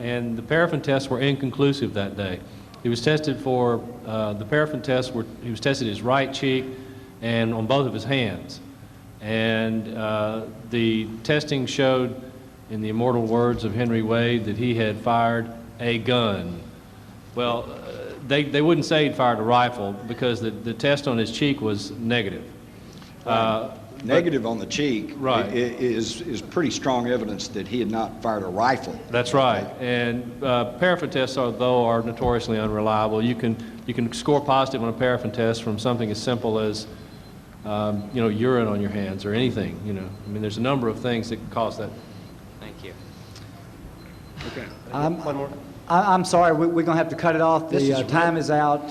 and the paraffin tests were inconclusive that day. He was tested for, the paraffin tests were, he was tested his right cheek and on both of his hands. And the testing showed, in the immortal words of Henry Wade, that he had fired a gun. Well, they wouldn't say he'd fired a rifle because the test on his cheek was negative. Negative on the cheek, right, is pretty strong evidence that he had not fired a rifle. That's right. And paraffin tests, though, are notoriously unreliable. You can score positive on a paraffin test from something as simple as urine on your hands or anything. I mean, there's a number of things that cause that. Thank you. Okay. One more. I'm sorry, we're going to have to cut it off. The time is out.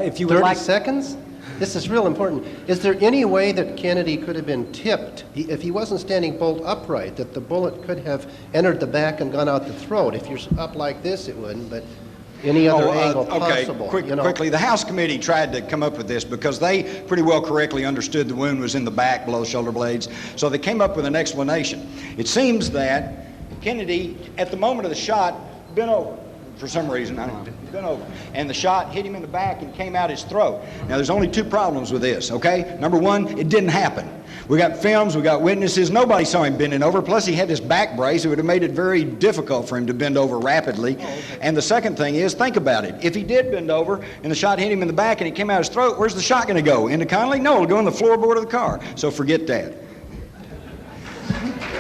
If you would 30 like... seconds? This is real important. Is there any way that Kennedy could have been tipped, if he wasn't standing bolt upright, that the bullet could have entered the back and gone out the throat? If you're up like this, it wouldn't, but any other angle possible. Quickly, the House committee tried to come up with this because they pretty well correctly understood the wound was in the back below the shoulder blades, so they came up with an explanation. It seems that Kennedy, at the moment of the shot, bent over. For some reason, I don't know, he bent over. And the shot hit him in the back and came out his throat. Now, there's only two problems with this, okay? Number one, it didn't happen. We got films, we got witnesses, nobody saw him bending over, plus he had this back brace. It would have made it very difficult for him to bend over rapidly. And the second thing is, think about it. If he did bend over and the shot hit him in the back and it came out his throat, where's the shot going to go? Into Connolly? No, it'll go in the floorboard of the car. So forget that.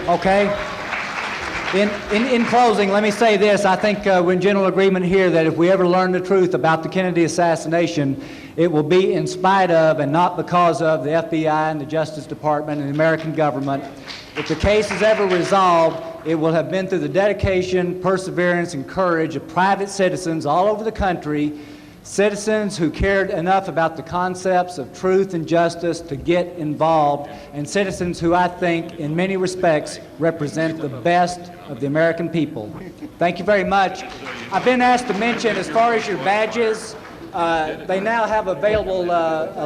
Okay. In closing, let me say this. I think we're in general agreement here that if we ever learn the truth about the Kennedy assassination, it will be in spite of and not because of the FBI and the Justice Department and the American government. If the case is ever resolved, it will have been through the dedication, perseverance, and courage of private citizens all over the country, citizens who cared enough about the concepts of truth and justice to get involved, and citizens who I think in many respects represent the best of the American people. Thank you very much. I've been asked to mention, as far as your badges, they now have available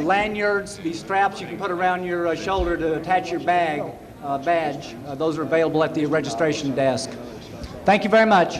lanyards, these straps you can put around your shoulder to attach your badge. Those are available at the registration desk. Thank you very much.